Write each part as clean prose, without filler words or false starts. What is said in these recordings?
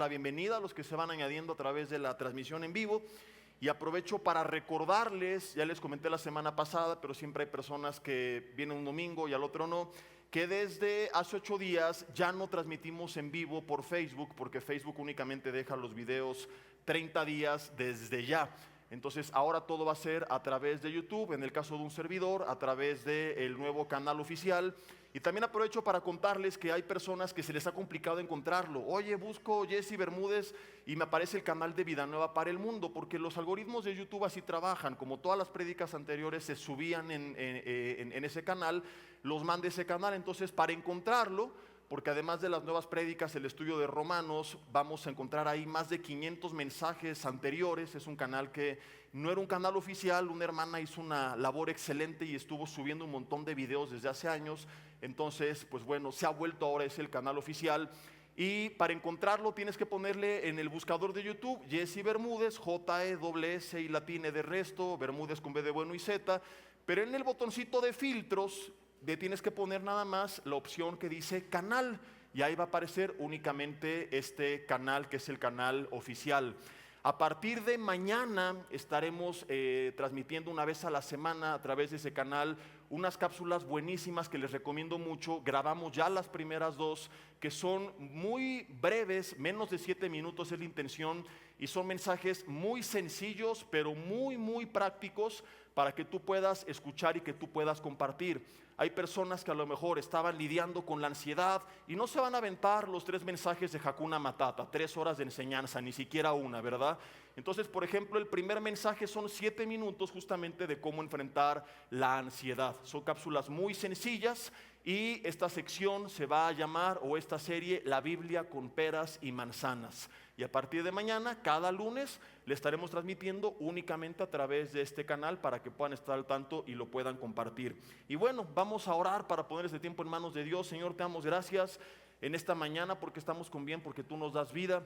la bienvenida a los que se van añadiendo a través de la transmisión en vivo. Y aprovecho para recordarles, ya les comenté la semana pasada, pero siempre hay personas que vienen un domingo y al otro no, que desde hace 8 días ya no transmitimos en vivo por Facebook, porque Facebook únicamente deja los videos 30 días desde ya. Entonces ahora todo va a ser a través de YouTube, en el caso de un servidor, a través del nuevo canal oficial. Y también aprovecho para contarles que hay personas que se les ha complicado encontrarlo. Oye, busco Jesse Bermúdez y me aparece el canal de Vida Nueva para el Mundo, porque los algoritmos de YouTube así trabajan. Como todas las prédicas anteriores se subían en ese canal, los mandé a ese canal. Entonces, para encontrarlo, porque además de las nuevas prédicas, el estudio de Romanos, vamos a encontrar ahí más de 500 mensajes anteriores. Es un canal que no era un canal oficial. Una hermana hizo una labor excelente y estuvo subiendo un montón de videos desde hace años. Entonces, pues bueno, se ha vuelto ahora, es el canal oficial. Y para encontrarlo tienes que ponerle en el buscador de YouTube Jesse Bermúdez, J-E-S-S y latina de resto, Bermúdez con B de bueno y Z. Pero en el botoncito de filtros tienes que poner nada más la opción que dice canal, y ahí va a aparecer únicamente este canal, que es el canal oficial. A partir de mañana estaremos transmitiendo una vez a la semana a través de ese canal unas cápsulas buenísimas que les recomiendo mucho. Grabamos ya las primeras 2, que son muy breves, menos de 7 minutos es la intención, y son mensajes muy sencillos pero muy prácticos para que tú puedas escuchar y que tú puedas compartir. Hay personas que a lo mejor estaban lidiando con la ansiedad y no se van a aventar los 3 mensajes de Hakuna Matata, 3 horas de enseñanza, ni siquiera una, ¿verdad? Entonces, por ejemplo, el primer mensaje son 7 minutos justamente de cómo enfrentar la ansiedad. Son cápsulas muy sencillas y esta sección se va a llamar, o esta serie, La Biblia con peras y manzanas. Y a partir de mañana, cada lunes, le estaremos transmitiendo únicamente a través de este canal para que puedan estar al tanto y lo puedan compartir. Y bueno, vamos a orar para poner este tiempo en manos de Dios. Señor, te damos gracias en esta mañana porque estamos con bien, porque tú nos das vida.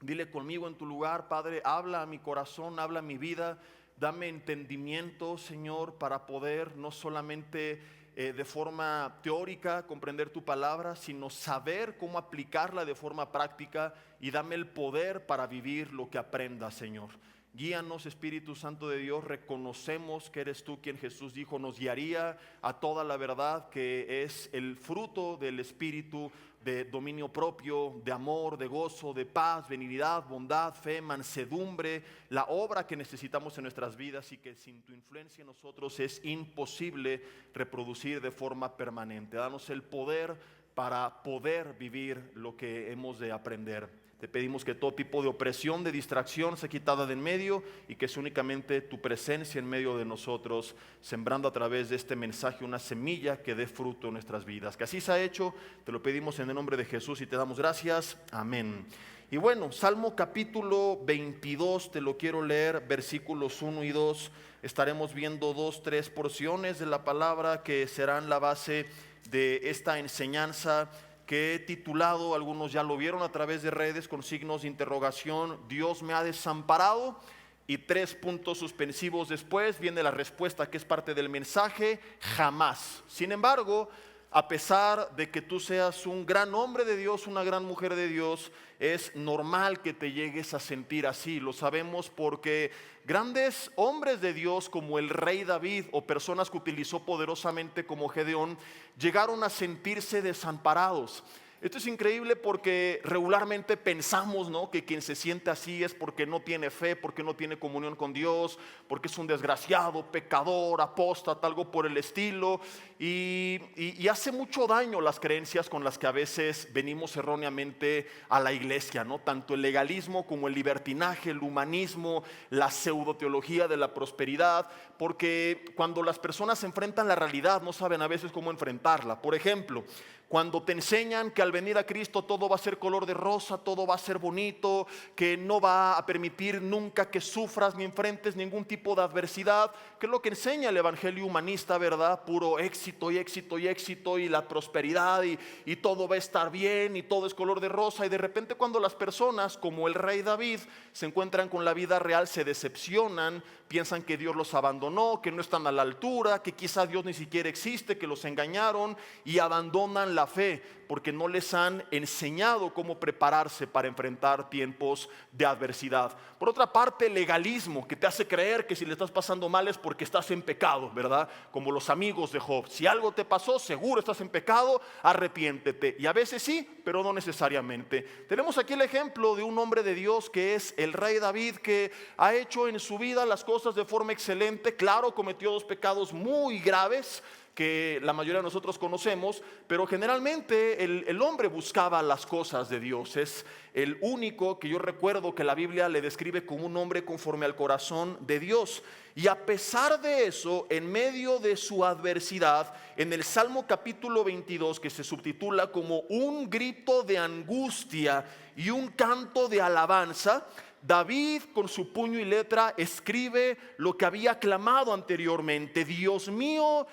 Dile conmigo en tu lugar, Padre, habla a mi corazón, habla a mi vida. Dame entendimiento, Señor, para poder no solamente de forma teórica comprender tu palabra, sino saber cómo aplicarla de forma práctica, y dame el poder para vivir lo que aprenda, Señor. Guíanos, Espíritu Santo de Dios. Reconocemos que eres tú quien, Jesús dijo, nos guiaría a toda la verdad, que es el fruto del Espíritu, de dominio propio, de amor, de gozo, de paz, benignidad, bondad, fe, mansedumbre, la obra que necesitamos en nuestras vidas y que sin tu influencia en nosotros es imposible reproducir de forma permanente. Danos el poder para poder vivir lo que hemos de aprender. Te pedimos que todo tipo de opresión, de distracción sea quitada de en medio, y que sea únicamente tu presencia en medio de nosotros, sembrando a través de este mensaje una semilla que dé fruto en nuestras vidas. Que así se ha hecho, te lo pedimos en el nombre de Jesús y te damos gracias. Amén. Y bueno, Salmo capítulo 22, te lo quiero leer, versículos 1 y 2. Estaremos viendo 3 porciones de la palabra que serán la base de esta enseñanza, que he titulado, algunos ya lo vieron a través de redes, con signos de interrogación: Dios me ha desamparado, y 3 puntos suspensivos después viene la respuesta, que es parte del mensaje: jamás. Sin embargo, a pesar de que tú seas un gran hombre de Dios, una gran mujer de Dios, es normal que te llegues a sentir así. Lo sabemos porque grandes hombres de Dios como el rey David, o personas que utilizó poderosamente como Gedeón, llegaron a sentirse desamparados. Esto es increíble porque regularmente pensamos, ¿no?, que quien se siente así es porque no tiene fe, porque no tiene comunión con Dios, porque es un desgraciado, pecador, apóstata, algo por el estilo. Y hace mucho daño las creencias con las que a veces venimos erróneamente a la iglesia, ¿no? Tanto el legalismo como el libertinaje, el humanismo, la pseudoteología de la prosperidad, porque cuando las personas enfrentan la realidad no saben a veces cómo enfrentarla. Por ejemplo, cuando te enseñan que al venir a Cristo todo va a ser color de rosa, todo va a ser bonito, que no va a permitir nunca que sufras ni enfrentes ningún tipo de adversidad, que es lo que enseña el evangelio humanista, ¿verdad? Puro éxito y éxito y éxito, y la prosperidad, y todo va a estar bien y todo es color de rosa. Y de repente, cuando las personas, como el rey David, se encuentran con la vida real, se decepcionan, piensan que Dios los abandonó, que no están a la altura, que quizá Dios ni siquiera existe, que los engañaron, y abandonan en la fe porque no les han enseñado cómo prepararse para enfrentar tiempos de adversidad. Por otra parte, el legalismo, que te hace creer que si le estás pasando mal es porque estás en pecado, ¿verdad? Como los amigos de Job. Si algo te pasó, seguro estás en pecado, arrepiéntete. Y a veces sí, pero no necesariamente. Tenemos aquí el ejemplo de un hombre de Dios que es el rey David, que ha hecho en su vida las cosas de forma excelente. Claro, cometió dos pecados muy graves que la mayoría de nosotros conocemos, pero generalmente el hombre buscaba las cosas de Dios. Es el único que yo recuerdo que la Biblia le describe como un hombre conforme al corazón de Dios. Y a pesar de eso, en medio de su adversidad, en el Salmo capítulo 22, que se subtitula como un grito de angustia y un canto de alabanza, David con su puño y letra escribe lo que había clamado anteriormente: Dios mío,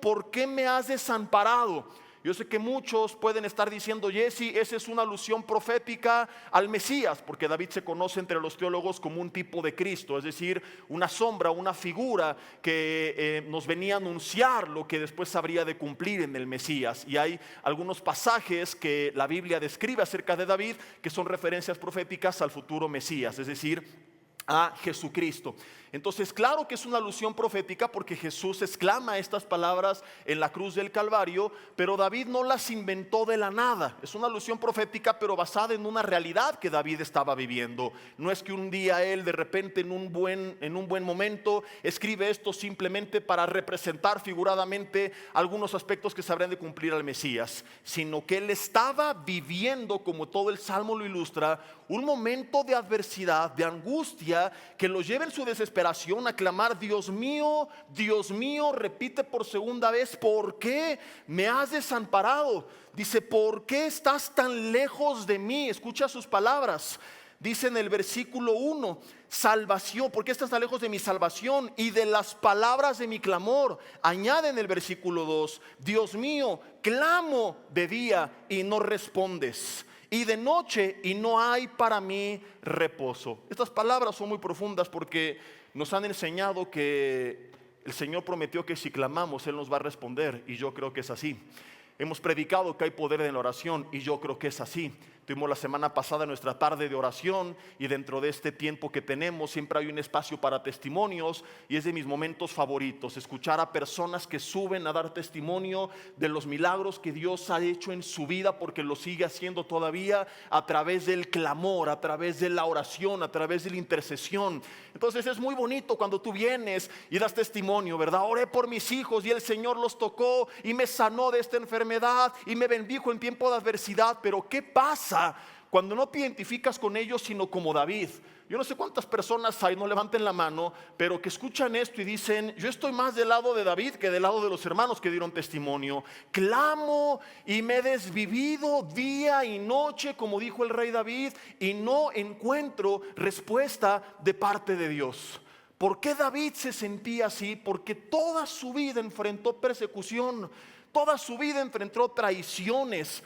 ¿por qué me has desamparado? Yo sé que muchos pueden estar diciendo: Jesse, esa es una alusión profética al Mesías, porque David se conoce entre los teólogos como un tipo de Cristo, es decir, una sombra, una figura que nos venía a anunciar lo que después habría de cumplir en el Mesías. Y hay algunos pasajes que la Biblia describe acerca de David que son referencias proféticas al futuro Mesías, es decir, a Jesucristo. Entonces, claro que es una alusión profética porque Jesús exclama estas palabras en la cruz del Calvario, pero David no las inventó de la nada. Es una alusión profética, pero basada en una realidad que David estaba viviendo. No es que un día él de repente en un buen momento escribe esto simplemente para representar figuradamente algunos aspectos que se habrían de cumplir al Mesías, sino que él estaba viviendo, como todo el Salmo lo ilustra, un momento de adversidad, de angustia, que lo lleva en su desesperación a clamar: Dios mío, repite por segunda vez: ¿por qué me has desamparado? Dice: ¿por qué estás tan lejos de mí? Escucha sus palabras. Dice en el versículo 1: salvación, ¿por qué estás tan lejos de mi salvación y de las palabras de mi clamor? Añade en el versículo 2: Dios mío, clamo de día y no respondes, y de noche y no hay para mí reposo. Estas palabras son muy profundas porque nos han enseñado que el Señor prometió que si clamamos Él nos va a responder, y yo creo que es así. Hemos predicado que hay poder en la oración y yo creo que es así. Tuvimos la semana pasada nuestra tarde de oración y dentro de este tiempo que tenemos siempre hay un espacio para testimonios y es de mis momentos favoritos, escuchar a personas que suben a dar testimonio de los milagros que Dios ha hecho en su vida, porque lo sigue haciendo todavía a través del clamor, a través de la oración, a través de la intercesión. Entonces es muy bonito cuando tú vienes y das testimonio, ¿verdad? Oré por mis hijos y el Señor los tocó y me sanó de esta enfermedad y me bendijo en tiempo de adversidad. Pero ¿qué pasa cuando no te identificas con ellos sino como David? Yo no sé cuántas personas hay, no levanten la mano, pero que escuchan esto y dicen: yo estoy más del lado de David que del lado de los hermanos que dieron testimonio. Clamo y me he desvivido día y noche, como dijo el rey David, y no encuentro respuesta de parte de Dios. ¿Por qué David se sentía así? Porque toda su vida enfrentó persecución, toda su vida enfrentó traiciones.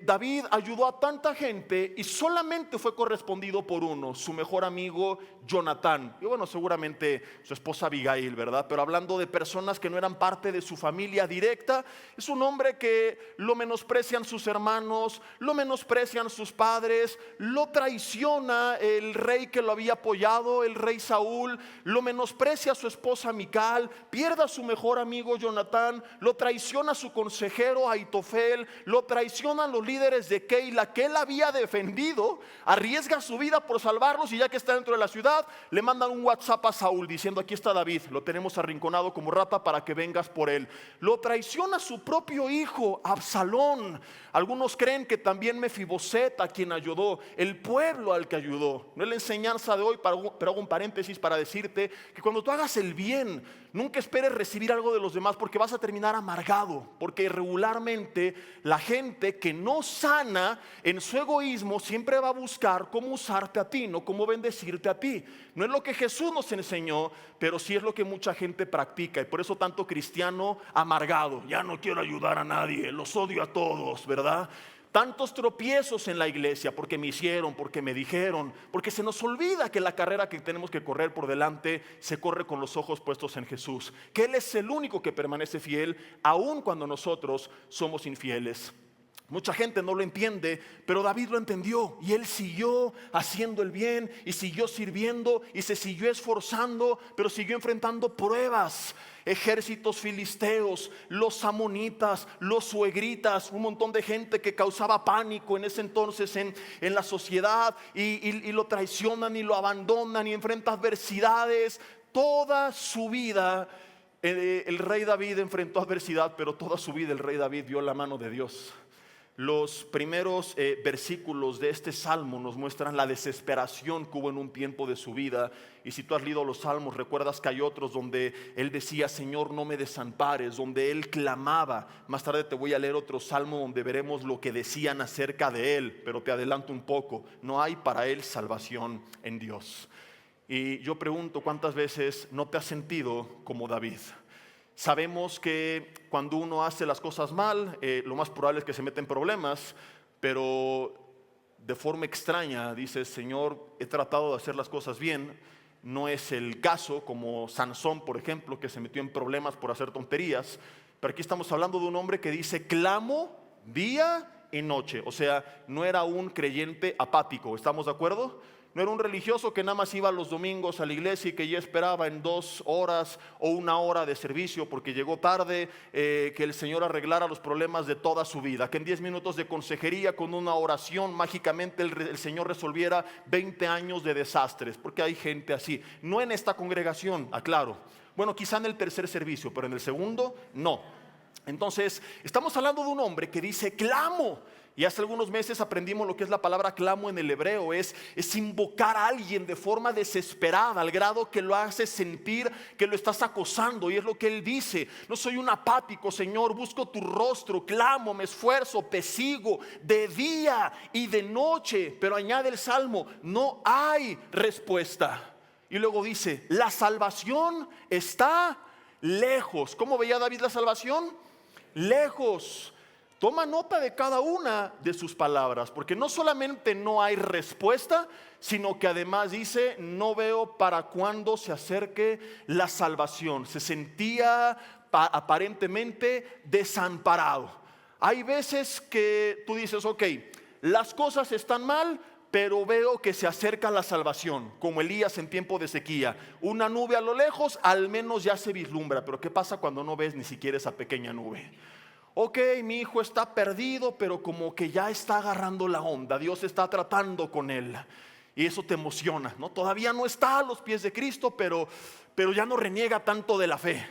David ayudó a tanta gente y solamente fue correspondido por uno, su mejor amigo Jonatán. Y bueno, seguramente su esposa Abigail, ¿verdad? Pero hablando de personas que no eran parte de su familia directa, es un hombre que lo menosprecian sus hermanos, lo menosprecian sus padres, lo traiciona el rey que lo había apoyado, el rey Saúl, lo menosprecia a su esposa Mical, pierde a su mejor amigo Jonatán, lo traiciona a su consejero Aitofel, lo traicionan los líderes de Keila que él había defendido, arriesga su vida por salvarlos y ya que está dentro de la ciudad le mandan un WhatsApp a Saúl diciendo: aquí está David, lo tenemos arrinconado como rata para que vengas por él. Lo traiciona su propio hijo Absalón. Algunos creen que también Mefiboset, a quien ayudó, el pueblo al que ayudó. No es la enseñanza de hoy, pero hago un paréntesis para decirte que cuando tú hagas el bien, nunca esperes recibir algo de los demás, porque vas a terminar amargado. Porque regularmente la gente que no sana en su egoísmo siempre va a buscar cómo usarte a ti, no cómo bendecirte a ti. No es lo que Jesús nos enseñó, pero sí es lo que mucha gente practica. Y por eso tanto cristiano amargado: ya no quiero ayudar a nadie, los odio a todos, ¿verdad? Tantos tropiezos en la iglesia porque me hicieron, porque me dijeron, porque se nos olvida que la carrera que tenemos que correr por delante se corre con los ojos puestos en Jesús, que Él es el único que permanece fiel aun cuando nosotros somos infieles. Mucha gente no lo entiende, pero David lo entendió y él siguió haciendo el bien y siguió sirviendo y se siguió esforzando, pero siguió enfrentando pruebas. Ejércitos filisteos, los amonitas, los suegritas, un montón de gente que causaba pánico en ese entonces en la sociedad y lo traicionan y lo abandonan y enfrenta adversidades. Toda su vida el rey David enfrentó adversidad, pero toda su vida el rey David vio la mano de Dios. Los primeros versículos de este salmo nos muestran la desesperación que hubo en un tiempo de su vida. Y si tú has leído los salmos, recuerdas que hay otros donde él decía: Señor, no me desampares, donde él clamaba. Más tarde te voy a leer otro salmo donde veremos lo que decían acerca de él, pero te adelanto un poco: no hay para él salvación en Dios. Y yo pregunto, ¿cuántas veces no te has sentido como David? Sabemos que cuando uno hace las cosas mal, lo más probable es que se meta en problemas, pero de forma extraña dices: Señor, he tratado de hacer las cosas bien. No es el caso como Sansón, por ejemplo, que se metió en problemas por hacer tonterías. Pero aquí estamos hablando de un hombre que dice: clamo día y noche. O sea, no era un creyente apático, ¿estamos de acuerdo? No era un religioso que nada más iba los domingos a la iglesia y que ya esperaba en 2 horas o 1 hora de servicio porque llegó tarde, que el Señor arreglara los problemas de toda su vida, que en 10 minutos de consejería con una oración mágicamente el Señor resolviera 20 años de desastres, porque hay gente así. No en esta congregación, aclaro. Bueno, quizá en el tercer servicio, pero en el segundo, no. Entonces, estamos hablando de un hombre que dice: clamo. Y hace algunos meses aprendimos lo que es la palabra clamo en el hebreo. Es invocar a alguien de forma desesperada, al grado que lo hace sentir que lo estás acosando. Y es lo que él dice: no soy un apático, Señor, busco tu rostro, clamo, me esfuerzo, persigo de día y de noche. Pero añade el salmo: no hay respuesta. Y luego dice: la salvación está lejos. ¿Cómo veía David la salvación? Lejos. Toma nota de cada una de sus palabras, porque no solamente no hay respuesta, sino que además dice: no veo para cuándo se acerque la salvación. Se sentía aparentemente desamparado. Hay veces que tú dices: ok, las cosas están mal, pero veo que se acerca la salvación, como Elías en tiempo de sequía. Una nube a lo lejos, al menos ya se vislumbra. Pero ¿qué pasa cuando no ves ni siquiera esa pequeña nube? Ok, mi hijo está perdido, pero como que ya está agarrando la onda. Dios está tratando con él. Y eso te emociona, ¿no? Todavía no está a los pies de Cristo, pero ya no reniega tanto de la fe.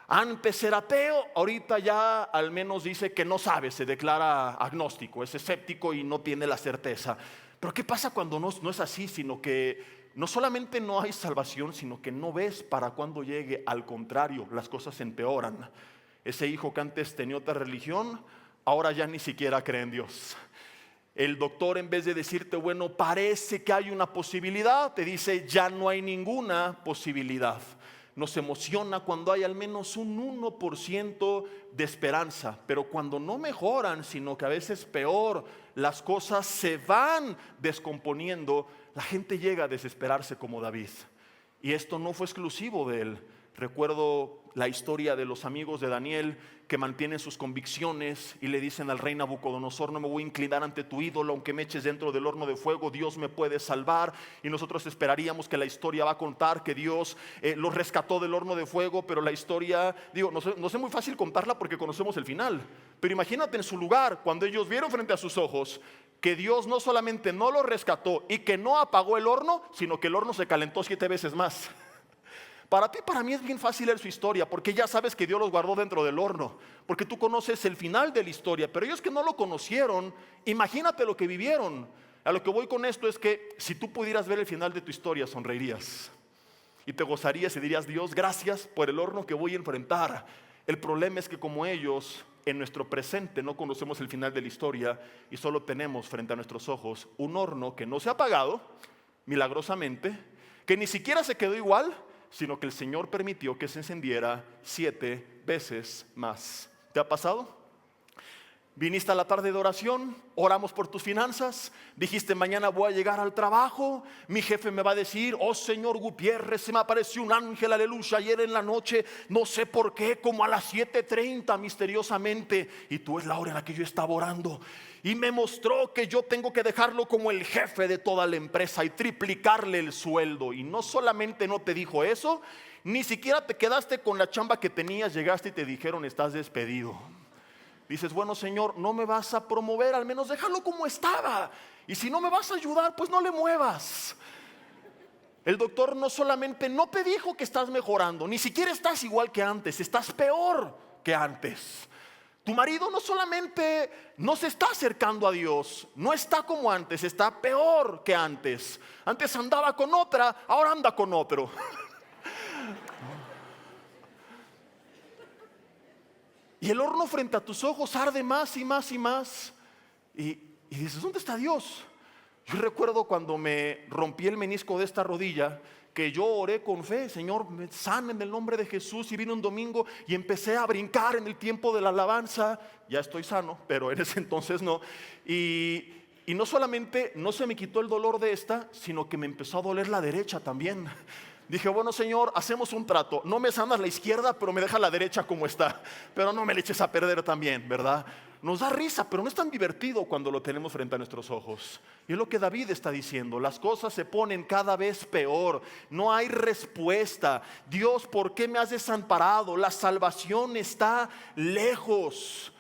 Antes era ateo, ahorita ya al menos dice que no sabe, se declara agnóstico, es escéptico y no tiene la certeza. Pero ¿qué pasa cuando no es así? Sino que no solamente no hay salvación, sino que no ves para cuándo llegue. Al contrario, las cosas empeoran. Ese hijo que antes tenía otra religión, ahora ya ni siquiera cree en Dios. El doctor, en vez de decirte: bueno, parece que hay una posibilidad, te dice: ya no hay ninguna posibilidad. Nos emociona cuando hay al menos un 1% de esperanza, pero cuando no mejoran, sino que a veces peor, las cosas se van descomponiendo, la gente llega a desesperarse como David. Y esto no fue exclusivo de él. Recuerdo la historia de los amigos de Daniel que mantienen sus convicciones y le dicen al rey Nabucodonosor: no me voy a inclinar ante tu ídolo, aunque me eches dentro del horno de fuego, Dios me puede salvar. Y nosotros esperaríamos que la historia va a contar que Dios los rescató del horno de fuego, pero la historia, no es muy fácil contarla porque conocemos el final. Pero imagínate en su lugar, cuando ellos vieron frente a sus ojos que Dios no solamente no los rescató y que no apagó el horno, sino que el horno se calentó 7 veces más. Para ti, para mí es bien fácil leer su historia, porque ya sabes que Dios los guardó dentro del horno, porque tú conoces el final de la historia. Pero ellos que no lo conocieron, imagínate lo que vivieron. A lo que voy con esto es que si tú pudieras ver el final de tu historia, sonreirías y te gozarías y dirías: Dios, gracias por el horno que voy a enfrentar. El problema es que como ellos, en nuestro presente no conocemos el final de la historia y solo tenemos frente a nuestros ojos un horno que no se ha apagado milagrosamente, que ni siquiera se quedó igual, sino que el Señor permitió que se encendiera 7 veces más. ¿Te ha pasado? Viniste a la tarde de oración, oramos por tus finanzas, dijiste mañana voy a llegar al trabajo, mi jefe me va a decir, oh señor Gutiérrez, se me apareció un ángel, aleluya, ayer en la noche, no sé por qué, como a las 7:30 misteriosamente, y tú es la hora en la que yo estaba orando, y me mostró que yo tengo que dejarlo como el jefe de toda la empresa y triplicarle el sueldo. Y no solamente no te dijo eso, ni siquiera te quedaste con la chamba que tenías, llegaste y te dijeron estás despedido. Dices, bueno Señor, no me vas a promover, al menos déjalo como estaba. Y si no me vas a ayudar, pues no le muevas. El doctor no solamente no te dijo que estás mejorando, ni siquiera estás igual que antes, estás peor que antes. Tu marido no solamente no se está acercando a Dios, no está como antes, está peor que antes. Antes andaba con otra, ahora anda con otro. Y el horno frente a tus ojos arde más y más y más. Y dices, ¿dónde está Dios? Yo recuerdo cuando me rompí el menisco de esta rodilla, que yo oré con fe, Señor, me sana en el nombre de Jesús. Y vino un domingo y empecé a brincar en el tiempo de la alabanza. Ya estoy sano, pero en ese entonces no. Y no solamente no se me quitó el dolor de esta, sino que me empezó a doler la derecha también. Dije, bueno Señor, hacemos un trato, no me sanas la izquierda, pero me deja la derecha como está, pero no me le eches a perder también, ¿verdad? Nos da risa, pero no es tan divertido cuando lo tenemos frente a nuestros ojos. Y es lo que David está diciendo, las cosas se ponen cada vez peor, no hay respuesta. Dios, ¿por qué me has desamparado? La salvación está lejos.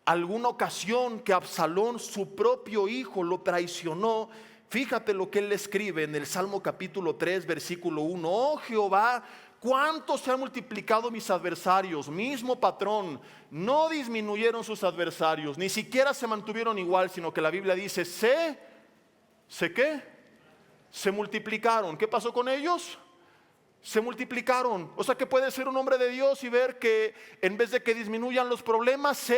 Alguna ocasión que Absalón, su propio hijo, lo traicionó. Fíjate lo que él le escribe en el Salmo capítulo 3, versículo 1. Oh Jehová, cuánto se han multiplicado mis adversarios, mismo patrón, no disminuyeron sus adversarios, ni siquiera se mantuvieron igual, sino que la Biblia dice, ¿qué? Se multiplicaron. ¿Qué pasó con ellos? Se multiplicaron. O sea que puede ser un hombre de Dios y ver que en vez de que disminuyan los problemas,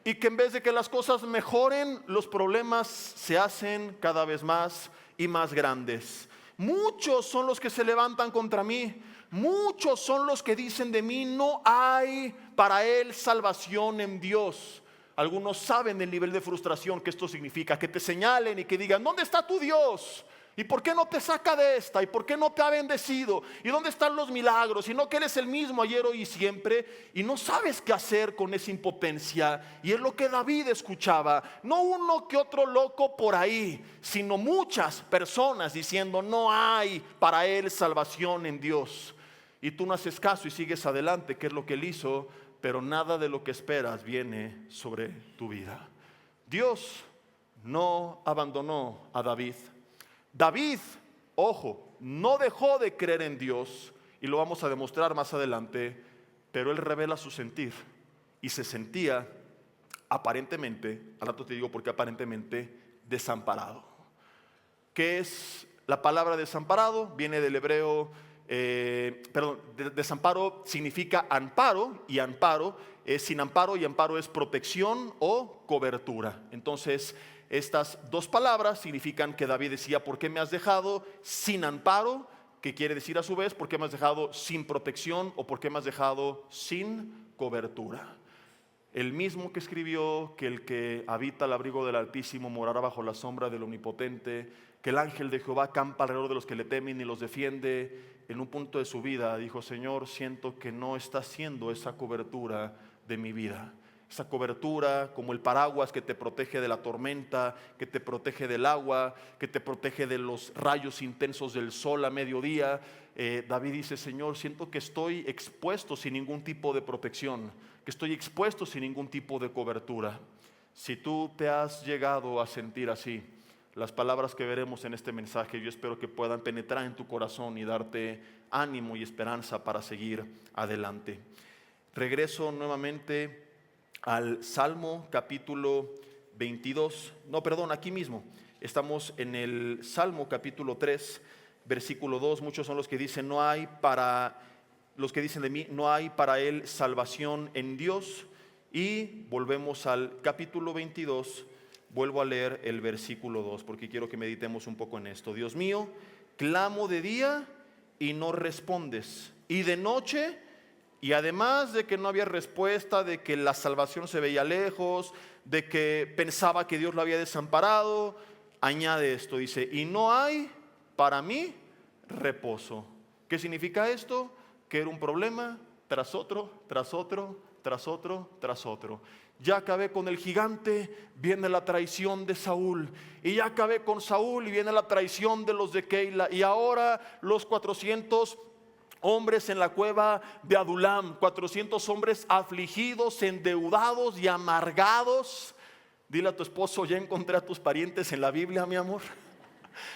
y que en vez de que las cosas mejoren, los problemas se hacen cada vez más y más grandes. Muchos son los que se levantan contra mí, muchos son los que dicen de mí, no hay para él salvación en Dios. Algunos saben el nivel de frustración que esto significa, que te señalen y que digan, ¿dónde está tu Dios? ¿Y por qué no te saca de esta? ¿Y por qué no te ha bendecido? ¿Y dónde están los milagros? Y no que eres el mismo ayer, hoy y siempre. Y no sabes qué hacer con esa impotencia. Y es lo que David escuchaba. No uno que otro loco por ahí, sino muchas personas diciendo no hay para él salvación en Dios. Y tú no haces caso y sigues adelante, que es lo que él hizo. Pero nada de lo que esperas viene sobre tu vida. Dios no abandonó a David. David, ojo, no dejó de creer en Dios, y lo vamos a demostrar más adelante, pero él revela su sentir y se sentía aparentemente, al rato te digo por qué aparentemente, desamparado. ¿Qué es la palabra desamparado? Viene del hebreo, desamparo significa amparo, y amparo es sin amparo, y amparo es protección o cobertura. Entonces, estas dos palabras significan que David decía, ¿por qué me has dejado sin amparo? Que quiere decir a su vez, ¿por qué me has dejado sin protección? O ¿por qué me has dejado sin cobertura? El mismo que escribió que el que habita al abrigo del Altísimo morará bajo la sombra del Omnipotente, que el ángel de Jehová campa alrededor de los que le temen y los defiende. En un punto de su vida dijo, Señor, siento que no está siendo esa cobertura de mi vida. Esa cobertura como el paraguas que te protege de la tormenta, que te protege del agua, que te protege de los rayos intensos del sol a mediodía. David dice, Señor, siento que estoy expuesto sin ningún tipo de protección, que estoy expuesto sin ningún tipo de cobertura. Si tú te has llegado a sentir así, las palabras que veremos en este mensaje yo espero que puedan penetrar en tu corazón y darte ánimo y esperanza para seguir adelante. Regreso nuevamente al Salmo capítulo 22, aquí mismo, estamos en el Salmo capítulo 3, versículo 2, muchos son los que dicen los que dicen de mí, no hay para él salvación en Dios, y volvemos al capítulo 22, vuelvo a leer el versículo 2, porque quiero que meditemos un poco en esto. Dios mío, clamo de día y no respondes, y de noche Y además de que no había respuesta, de que la salvación se veía lejos, de que pensaba que Dios lo había desamparado, añade esto, dice, y no hay para mí reposo. ¿Qué significa esto? Que era un problema tras otro, tras otro, tras otro, tras otro. Ya acabé con el gigante, viene la traición de Saúl. Y ya acabé con Saúl y viene la traición de los de Keila. Y ahora los 400 hombres en la cueva de Adulam, 400 hombres afligidos, endeudados y amargados. Dile a tu esposo, ya encontré a tus parientes en la Biblia, mi amor.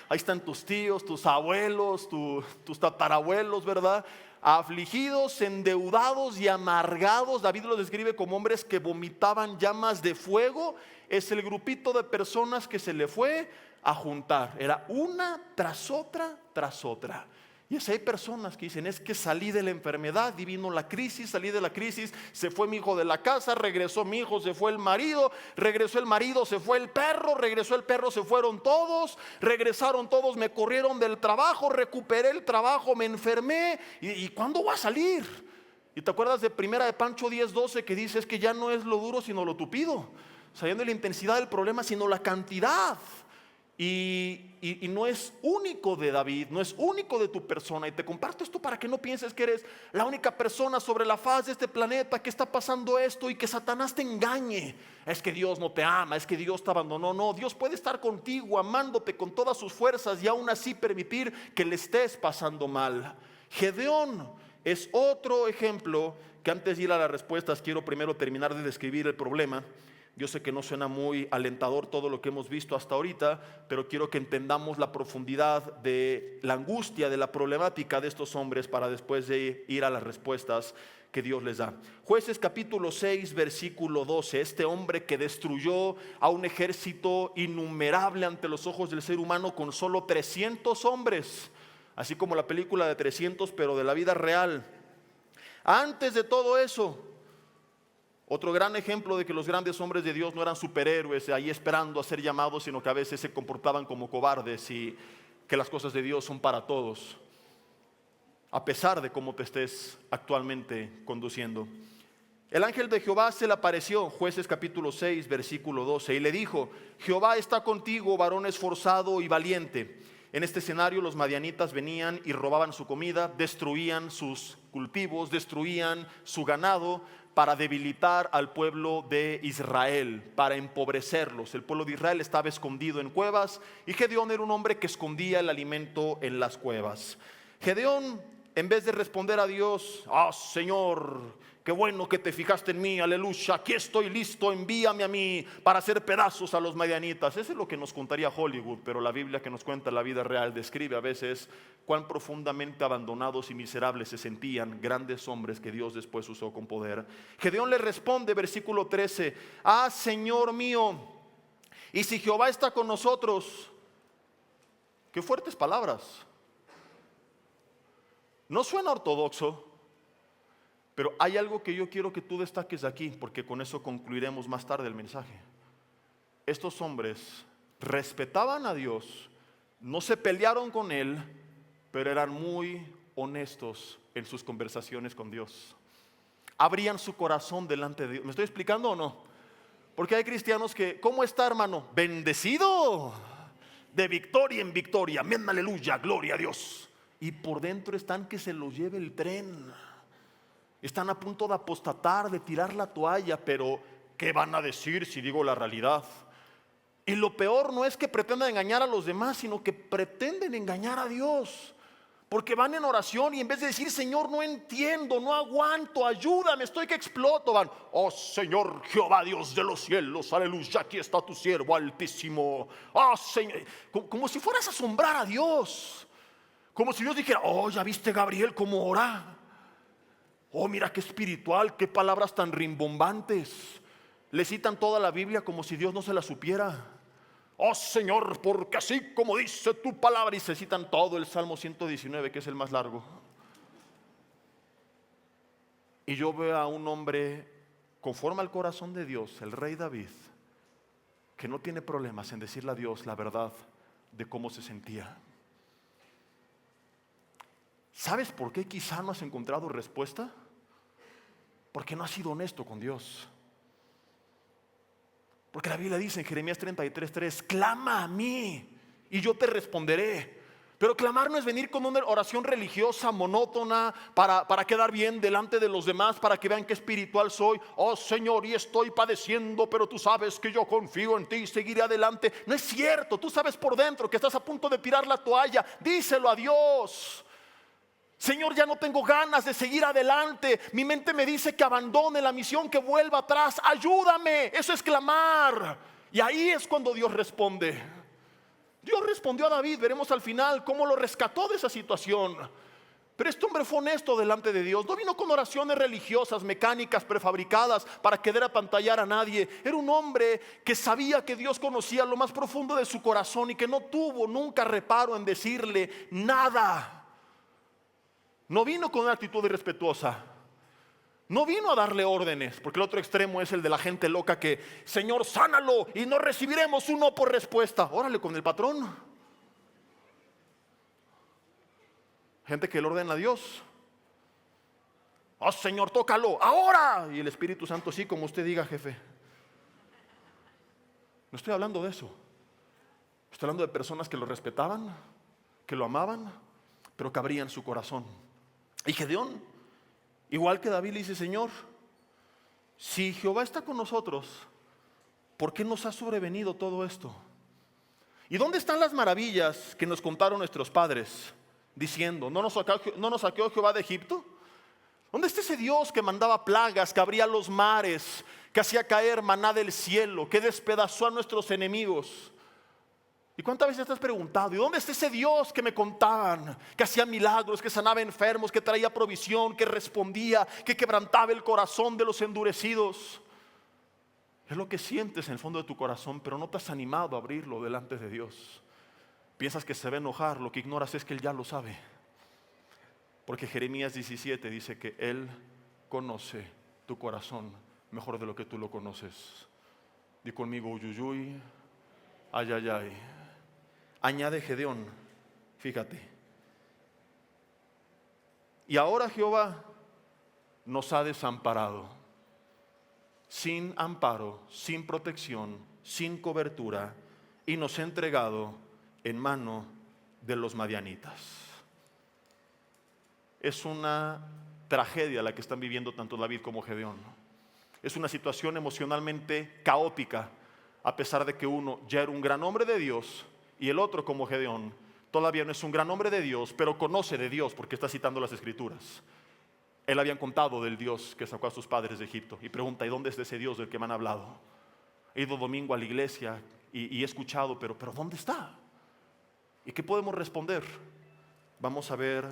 Ahí están tus tíos, tus abuelos, tus tatarabuelos, ¿verdad? Afligidos, endeudados y amargados. David los describe como hombres que vomitaban llamas de fuego. Es el grupito de personas que se le fue a juntar. Era una tras otra, tras otra. Y es, hay personas que dicen, es que salí de la enfermedad y vino la crisis, salí de la crisis, se fue mi hijo de la casa, regresó mi hijo, se fue el marido, regresó el marido, se fue el perro, regresó el perro, se fueron todos, regresaron todos, me corrieron del trabajo, recuperé el trabajo, me enfermé, ¿y cuándo va a salir? Y te acuerdas de Primera de Pancho 10:12 que dice, es que ya no es lo duro sino lo tupido, o sea, ya no es la intensidad del problema sino la cantidad. Y no es único de David, no es único de tu persona. Y te comparto esto para que no pienses que eres la única persona sobre la faz de este planeta que está pasando esto y que Satanás te engañe. Es que Dios no te ama, es que Dios te abandonó. No, Dios puede estar contigo, amándote con todas sus fuerzas y aún así permitir que le estés pasando mal. Gedeón es otro ejemplo que, antes de ir a las respuestas, quiero primero terminar de describir el problema. Yo sé que no suena muy alentador todo lo que hemos visto hasta ahorita, pero quiero que entendamos la profundidad de la angustia, de la problemática de estos hombres para después de ir a las respuestas que Dios les da. Jueces capítulo 6, versículo 12. Este hombre que destruyó a un ejército innumerable ante los ojos del ser humano con solo 300 hombres, así como la película de 300, pero de la vida real. Antes de todo eso, otro gran ejemplo de que los grandes hombres de Dios no eran superhéroes ahí esperando a ser llamados, sino que a veces se comportaban como cobardes, y que las cosas de Dios son para todos, a pesar de cómo te estés actualmente conduciendo. El ángel de Jehová se le apareció, Jueces capítulo 6, versículo 12, y le dijo, Jehová está contigo, varón esforzado y valiente. En este escenario los madianitas venían y robaban su comida, destruían sus cultivos, destruían su ganado, para debilitar al pueblo de Israel, para empobrecerlos. El pueblo de Israel estaba escondido en cuevas y Gedeón era un hombre que escondía el alimento en las cuevas. Gedeón, en vez de responder a Dios, Señor, qué bueno que te fijaste en mí, aleluya, aquí estoy listo, envíame a mí para hacer pedazos a los madianitas. Eso es lo que nos contaría Hollywood, pero la Biblia que nos cuenta la vida real describe a veces cuán profundamente abandonados y miserables se sentían grandes hombres que Dios después usó con poder. Gedeón le responde, versículo 13, Señor mío, y si Jehová está con nosotros. Qué fuertes palabras. No suena ortodoxo, pero hay algo que yo quiero que tú destaques aquí, porque con eso concluiremos más tarde el mensaje. Estos hombres respetaban a Dios, no se pelearon con Él, pero eran muy honestos en sus conversaciones con Dios. Abrían su corazón delante de Dios. ¿Me estoy explicando o no? Porque hay cristianos que, ¿cómo está, hermano? Bendecido, de victoria en victoria, amén, aleluya, gloria a Dios. Y por dentro están que se los lleve el tren. Están a punto de apostatar, de tirar la toalla, pero ¿qué van a decir si digo la realidad? Y lo peor no es que pretendan engañar a los demás, sino que pretenden engañar a Dios. Porque van en oración y en vez de decir, Señor, no entiendo, no aguanto, ayúdame, estoy que exploto, van, Señor Jehová Dios de los cielos, aleluya, aquí está tu siervo altísimo. Señor, como si fueras a asombrar a Dios. Como si Dios dijera, ya viste, Gabriel, cómo ora. Mira qué espiritual, qué palabras tan rimbombantes. Le citan toda la Biblia como si Dios no se la supiera. Señor, porque así como dice tu palabra. Y se citan todo el Salmo 119, que es el más largo. Y yo veo a un hombre conforme al corazón de Dios, el rey David, que no tiene problemas en decirle a Dios la verdad de cómo se sentía. ¿Sabes por qué quizá no has encontrado respuesta? Porque no has sido honesto con Dios. Porque la Biblia dice en Jeremías 33:3, clama a mí y yo te responderé. Pero clamar no es venir con una oración religiosa monótona para quedar bien delante de los demás, para que vean qué espiritual soy. Oh Señor, y estoy padeciendo, pero tú sabes que yo confío en ti y seguiré adelante. No es cierto, tú sabes por dentro que estás a punto de tirar la toalla. Díselo a Dios. Señor, ya no tengo ganas de seguir adelante. Mi mente me dice que abandone la misión, que vuelva atrás. Ayúdame. Eso es clamar. Y ahí es cuando Dios responde. Dios respondió a David, veremos al final cómo lo rescató de esa situación. Pero este hombre fue honesto delante de Dios. No vino con oraciones religiosas, mecánicas, prefabricadas para querer apantallar a nadie. Era un hombre que sabía que Dios conocía lo más profundo de su corazón y que no tuvo nunca reparo en decirle nada. No vino con una actitud irrespetuosa. No vino a darle órdenes, porque el otro extremo es el de la gente loca que, Señor, sánalo y no recibiremos un no por respuesta. Órale con el patrón. Gente que le ordena a Dios. Oh Señor, tócalo ahora. Y el Espíritu Santo, sí, como usted diga, jefe. No estoy hablando de eso. Estoy hablando de personas que lo respetaban, que lo amaban, pero que abrían su corazón. Y Gedeón, igual que David, le dice, Señor, si Jehová está con nosotros, ¿por qué nos ha sobrevenido todo esto? ¿Y dónde están las maravillas que nos contaron nuestros padres? Diciendo, ¿no nos saqueó Jehová de Egipto? ¿Dónde está ese Dios que mandaba plagas, que abría los mares, que hacía caer maná del cielo, que despedazó a nuestros enemigos? ¿Y cuántas veces te has preguntado, ¿y dónde está ese Dios que me contaban? Que hacía milagros, que sanaba enfermos, que traía provisión, que respondía, que quebrantaba el corazón de los endurecidos. Es lo que sientes en el fondo de tu corazón, pero no te has animado a abrirlo delante de Dios. Piensas que se va a enojar, lo que ignoras es que Él ya lo sabe. Porque Jeremías 17 dice que Él conoce tu corazón mejor de lo que tú lo conoces. Di conmigo, uyuyuy, ay, ay, ay. Añade Gedeón, fíjate. Y ahora Jehová nos ha desamparado, sin amparo, sin protección, sin cobertura, y nos ha entregado en mano de los madianitas. Es una tragedia la que están viviendo tanto David como Gedeón. Es una situación emocionalmente caótica, a pesar de que uno ya era un gran hombre de Dios y el otro, como Gedeón, todavía no es un gran hombre de Dios, pero conoce de Dios porque está citando las Escrituras. Él habían contado del Dios que sacó a sus padres de Egipto y pregunta, ¿y dónde está ese Dios del que me han hablado? He ido domingo a la iglesia y he escuchado, pero ¿dónde está? ¿Y qué podemos responder? Vamos a ver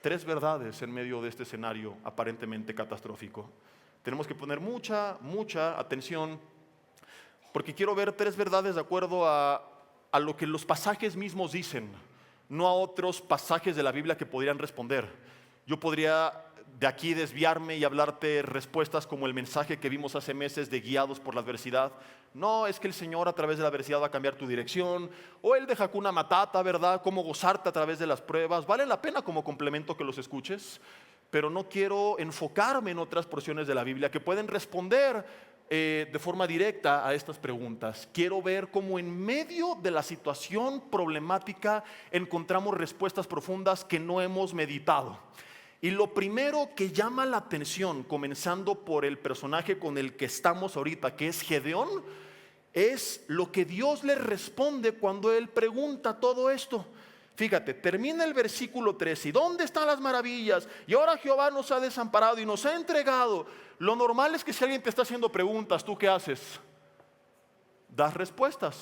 3 verdades en medio de este escenario aparentemente catastrófico. Tenemos que poner mucha atención, porque quiero ver 3 verdades de acuerdo a lo que los pasajes mismos dicen, no a otros pasajes de la Biblia que podrían responder. Yo podría de aquí desviarme y hablarte respuestas como el mensaje que vimos hace meses de guiados por la adversidad. No, es que el Señor a través de la adversidad va a cambiar tu dirección. O el de Hakuna Matata, ¿verdad? Cómo gozarte a través de las pruebas. Vale la pena como complemento que los escuches, pero no quiero enfocarme en otras porciones de la Biblia que pueden responder de forma directa a estas preguntas. Quiero ver cómo en medio de la situación problemática encontramos respuestas profundas que no hemos meditado. Y lo primero que llama la atención, comenzando por el personaje con el que estamos ahorita, que es Gedeón, es lo que Dios le responde cuando él pregunta todo esto. Fíjate, termina el versículo 13. ¿Y dónde están las maravillas? Y ahora Jehová nos ha desamparado y nos ha entregado. Lo normal es que si alguien te está haciendo preguntas, ¿tú qué haces? Das respuestas.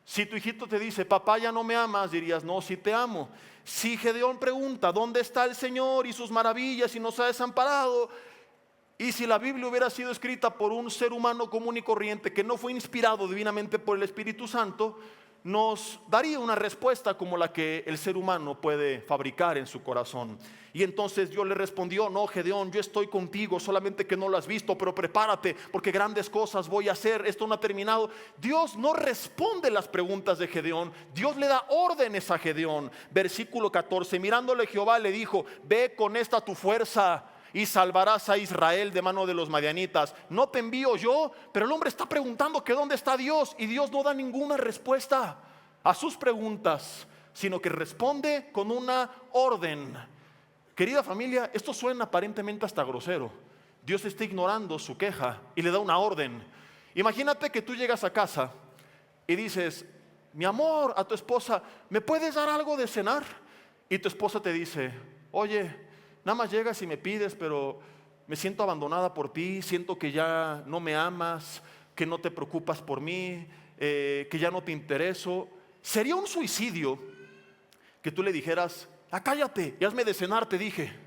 Si tu hijito te dice, papá, ya no me amas, dirías, no, sí te amo. Si Gedeón pregunta, ¿dónde está el Señor y sus maravillas y nos ha desamparado? Y si la Biblia hubiera sido escrita por un ser humano común y corriente que no fue inspirado divinamente por el Espíritu Santo, nos daría una respuesta como la que el ser humano puede fabricar en su corazón. Y entonces Dios le respondió, no, Gedeón, yo estoy contigo, solamente que no lo has visto, pero prepárate porque grandes cosas voy a hacer, esto no ha terminado. Dios no responde las preguntas de Gedeón, Dios le da órdenes a Gedeón. Versículo 14, mirándole Jehová le dijo, ve con esta tu fuerza y salvarás a Israel de mano de los madianitas. ¿No te envío yo? Pero el hombre está preguntando que dónde está Dios, y Dios no da ninguna respuesta a sus preguntas, sino que responde con una orden. Querida familia, esto suena aparentemente hasta grosero. Dios está ignorando su queja y le da una orden. Imagínate que tú llegas a casa y dices: mi amor, a tu esposa, ¿me puedes dar algo de cenar? Y tu esposa te dice: oye, nada más llegas y me pides, pero me siento abandonada por ti, siento que ya no me amas, que no te preocupas por mí, que ya no te intereso. Sería un suicidio que tú le dijeras: cállate y hazme de cenar, te dije.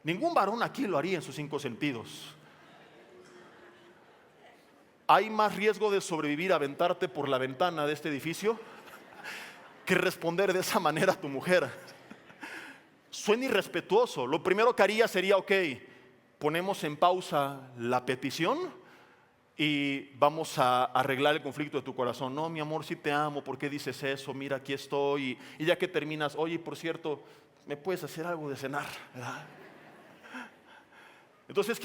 Ningún varón aquí lo haría en sus 5 sentidos. Hay más riesgo de sobrevivir a aventarte por la ventana de este edificio que responder de esa manera a tu mujer. Suena irrespetuoso. Lo primero que haría sería: ok, ponemos en pausa la petición y vamos a arreglar el conflicto de tu corazón. No, mi amor, sí te amo, ¿por qué dices eso? Mira, aquí estoy. Y ya que terminas: oye, por cierto, ¿me puedes hacer algo de cenar? ¿Verdad? Entonces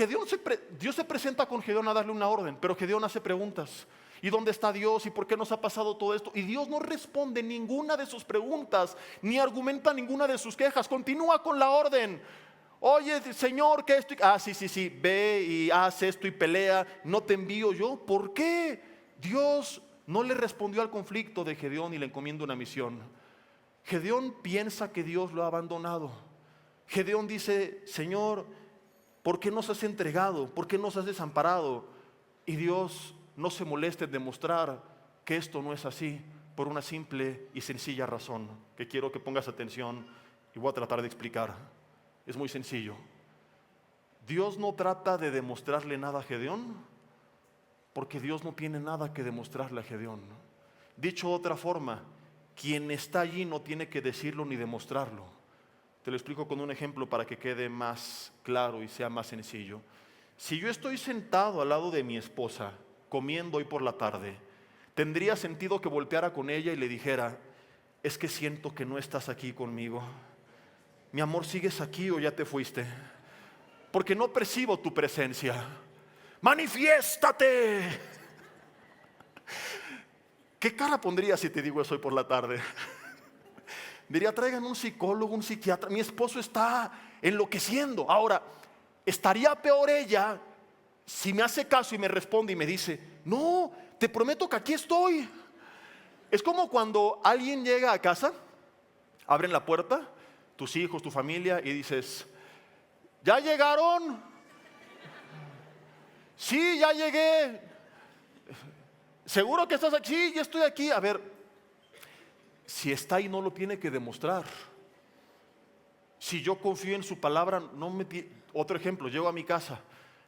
Dios se presenta con Gedeón a darle una orden, pero Gedeón hace preguntas. ¿Y dónde está Dios? ¿Y por qué nos ha pasado todo esto? Y Dios no responde ninguna de sus preguntas, ni argumenta ninguna de sus quejas. Continúa con la orden. Oye, Señor, ¿qué esto? Sí, ve y haz esto y pelea. ¿No te envío yo? ¿Por qué Dios no le respondió al conflicto de Gedeón y le encomienda una misión? Gedeón piensa que Dios lo ha abandonado. Gedeón dice: Señor, ¿por qué nos has entregado? ¿Por qué nos has desamparado? Y Dios no se molesta en demostrar que esto no es así, por una simple y sencilla razón que quiero que pongas atención y voy a tratar de explicar. Es muy sencillo. Dios no trata de demostrarle nada a Gedeón, porque Dios no tiene nada que demostrarle a Gedeón. Dicho de otra forma, quien está allí no tiene que decirlo ni demostrarlo. Te lo explico con un ejemplo para que quede más claro y sea más sencillo. Si yo estoy sentado al lado de mi esposa comiendo hoy por la tarde, tendría sentido que volteara con ella y le dijera: es que siento que no estás aquí conmigo. Mi amor, ¿sigues aquí o ya te fuiste? Porque no percibo tu presencia. ¡Manifiéstate! ¿Qué cara pondrías si te digo eso hoy por la tarde? Diría: traigan un psicólogo, un psiquiatra. Mi esposo está enloqueciendo. Ahora, estaría peor ella si me hace caso y me responde y me dice: no, te prometo que aquí estoy. Es como cuando alguien llega a casa, abren la puerta, tus hijos, tu familia, y dices: ¿ya llegaron? Sí, ya llegué. ¿Seguro que estás aquí? Sí, ya estoy aquí. A ver, si está ahí no lo tiene que demostrar. Si yo confío en su palabra, otro ejemplo, llego a mi casa,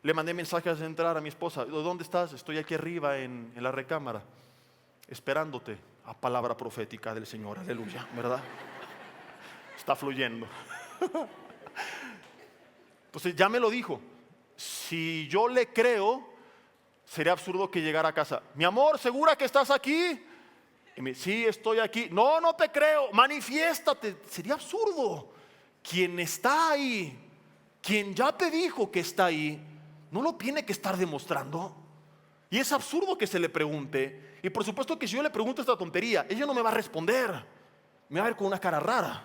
le mandé mensajes de entrar a mi esposa: ¿dónde estás? Estoy aquí arriba en la recámara, esperándote. A palabra profética del Señor, aleluya, ¿verdad? Está fluyendo. Entonces ya me lo dijo. Si yo le creo, sería absurdo que llegara a casa: mi amor, ¿segura que estás aquí? Y me dice: sí, estoy aquí. No, no te creo, manifiéstate. Sería absurdo. Quien está ahí, quien ya te dijo que está ahí, no lo tiene que estar demostrando. Y es absurdo que se le pregunte. Y por supuesto que si yo le pregunto esta tontería, ella no me va a responder, me va a ver con una cara rara.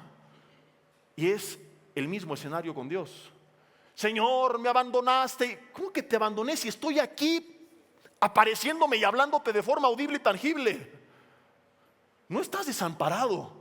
Y es el mismo escenario con Dios. Señor, me abandonaste. ¿Cómo que te abandoné si estoy aquí apareciéndome y hablándote de forma audible y tangible? No estás desamparado.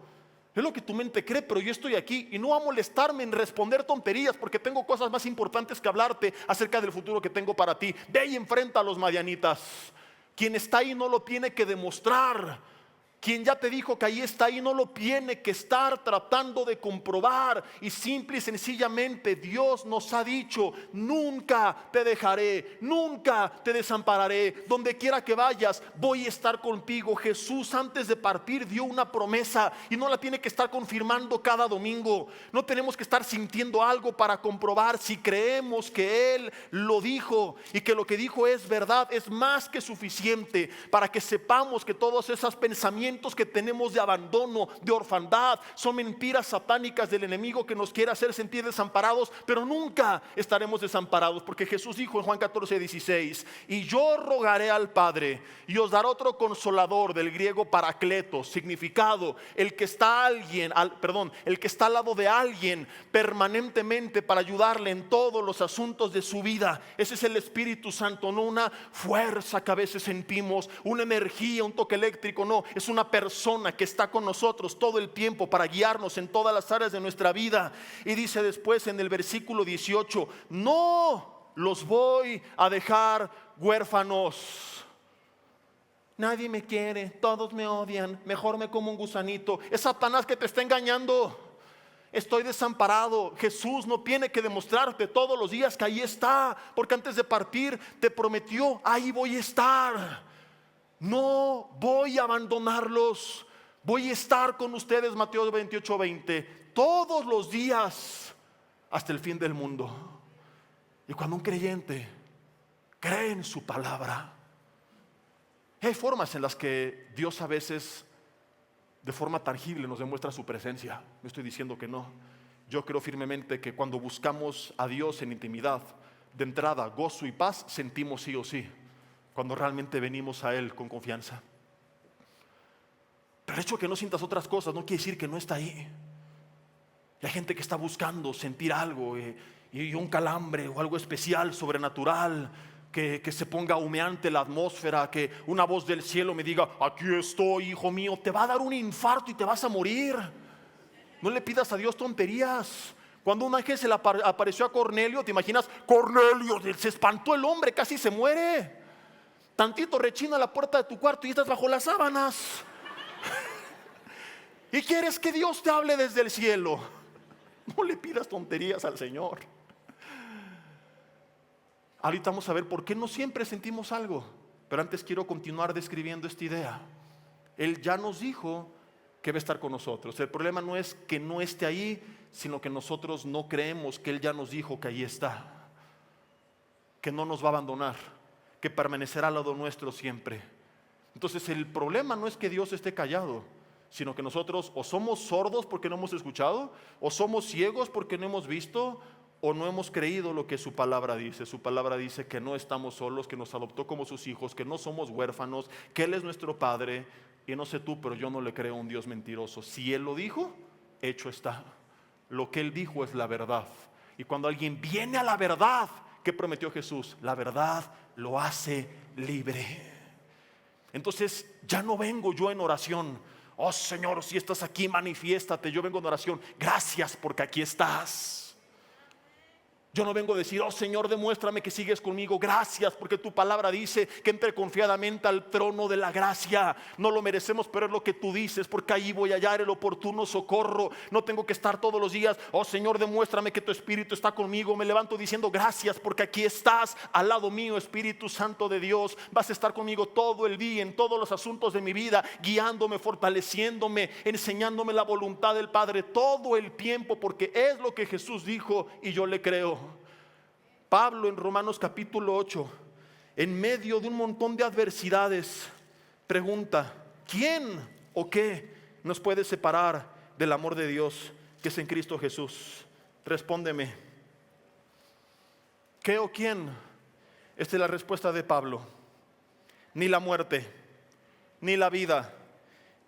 Es lo que tu mente cree, pero yo estoy aquí y no va a molestarme en responder tonterías, porque tengo cosas más importantes que hablarte acerca del futuro que tengo para ti. Ve y enfrenta a los madianitas. Quien está ahí no lo tiene que demostrar. Quien ya te dijo que ahí está ahí no lo tiene que estar tratando de comprobar. Y simple y sencillamente Dios nos ha dicho: nunca te dejaré, nunca te desampararé. Donde quiera que vayas, voy a estar contigo. Jesús antes de partir dio una promesa y no la tiene que estar confirmando cada domingo. No tenemos que estar sintiendo algo para comprobar. Si creemos que Él lo dijo y que lo que dijo es verdad, es más que suficiente para que sepamos que todos esos pensamientos pensamientos que tenemos de abandono, de orfandad. Son mentiras satánicas del enemigo que nos quiere hacer sentir desamparados, pero nunca estaremos desamparados, porque Jesús dijo en Juan 14:16: y yo rogaré al Padre y os dará otro consolador, del griego paracletos, significado el que está el que está al lado de alguien permanentemente para ayudarle en todos los asuntos de su vida. Ese es el Espíritu Santo, no una fuerza que a veces sentimos, una energía, un toque eléctrico, no, es una persona que está con nosotros todo el tiempo para guiarnos en todas las áreas de nuestra vida. Y dice después en el versículo 18: no los voy a dejar huérfanos. Nadie me quiere, todos me odian, mejor me como un gusanito. Es Satanás que te está engañando. Estoy desamparado. Jesús no tiene que demostrarte todos los días que ahí está, porque antes de partir te prometió: ahí voy a estar. No voy a abandonarlos, voy a estar con ustedes, Mateo 28:20, todos los días hasta el fin del mundo. Y cuando un creyente cree en su palabra, hay formas en las que Dios a veces de forma tangible nos demuestra su presencia. No estoy diciendo que no. Yo creo firmemente que cuando buscamos a Dios en intimidad, de entrada, gozo y paz sentimos sí o sí, cuando realmente venimos a Él con confianza. Pero el hecho de que no sientas otras cosas no quiere decir que no está ahí. Y hay gente que está buscando sentir algo, y un calambre o algo especial, sobrenatural, que se ponga humeante la atmósfera, que una voz del cielo me diga: aquí estoy, hijo mío. Te va a dar un infarto y te vas a morir. No le pidas a Dios tonterías. Cuando un ángel se le apareció a Cornelio, ¿te imaginas? Cornelio, se espantó el hombre, casi se muere. Tantito rechina la puerta de tu cuarto y estás bajo las sábanas. Y quieres que Dios te hable desde el cielo. No le pidas tonterías al Señor. Ahorita vamos a ver por qué no siempre sentimos algo, pero antes quiero continuar describiendo esta idea. Él ya nos dijo que va a estar con nosotros. El problema no es que no esté ahí, sino que nosotros no creemos que Él ya nos dijo que ahí está, que no nos va a abandonar, que permanecerá al lado nuestro siempre. Entonces el problema no es que Dios esté callado, sino que nosotros o somos sordos porque no hemos escuchado, o somos ciegos porque no hemos visto, o no hemos creído lo que su palabra dice. Su palabra dice que no estamos solos, que nos adoptó como sus hijos, que no somos huérfanos, que Él es nuestro Padre. Y no sé tú, pero yo no le creo a un Dios mentiroso. Si Él lo dijo, hecho está. Lo que Él dijo es la verdad. Y cuando alguien viene a la verdad, ¿qué prometió Jesús? La verdad lo hace libre. Entonces ya no vengo yo en oración: oh Señor, si estás aquí, manifiéstate. Yo vengo en oración: gracias porque aquí estás. Yo no vengo a decir: oh Señor, demuéstrame que sigues conmigo. Gracias porque tu palabra dice que entre confiadamente al trono de la gracia. No lo merecemos, pero es lo que tú dices, porque ahí voy a hallar el oportuno socorro. No tengo que estar todos los días: oh Señor, demuéstrame que tu Espíritu está conmigo. Me levanto diciendo: gracias porque aquí estás al lado mío, Espíritu Santo de Dios. Vas a estar conmigo todo el día, en todos los asuntos de mi vida, guiándome, fortaleciéndome, enseñándome la voluntad del Padre todo el tiempo, porque es lo que Jesús dijo y yo le creo. Pablo en Romanos capítulo 8, en medio de un montón de adversidades, pregunta: ¿quién o qué nos puede separar del amor de Dios que es en Cristo Jesús? Respóndeme: ¿qué o quién? Esta es la respuesta de Pablo: ni la muerte, ni la vida,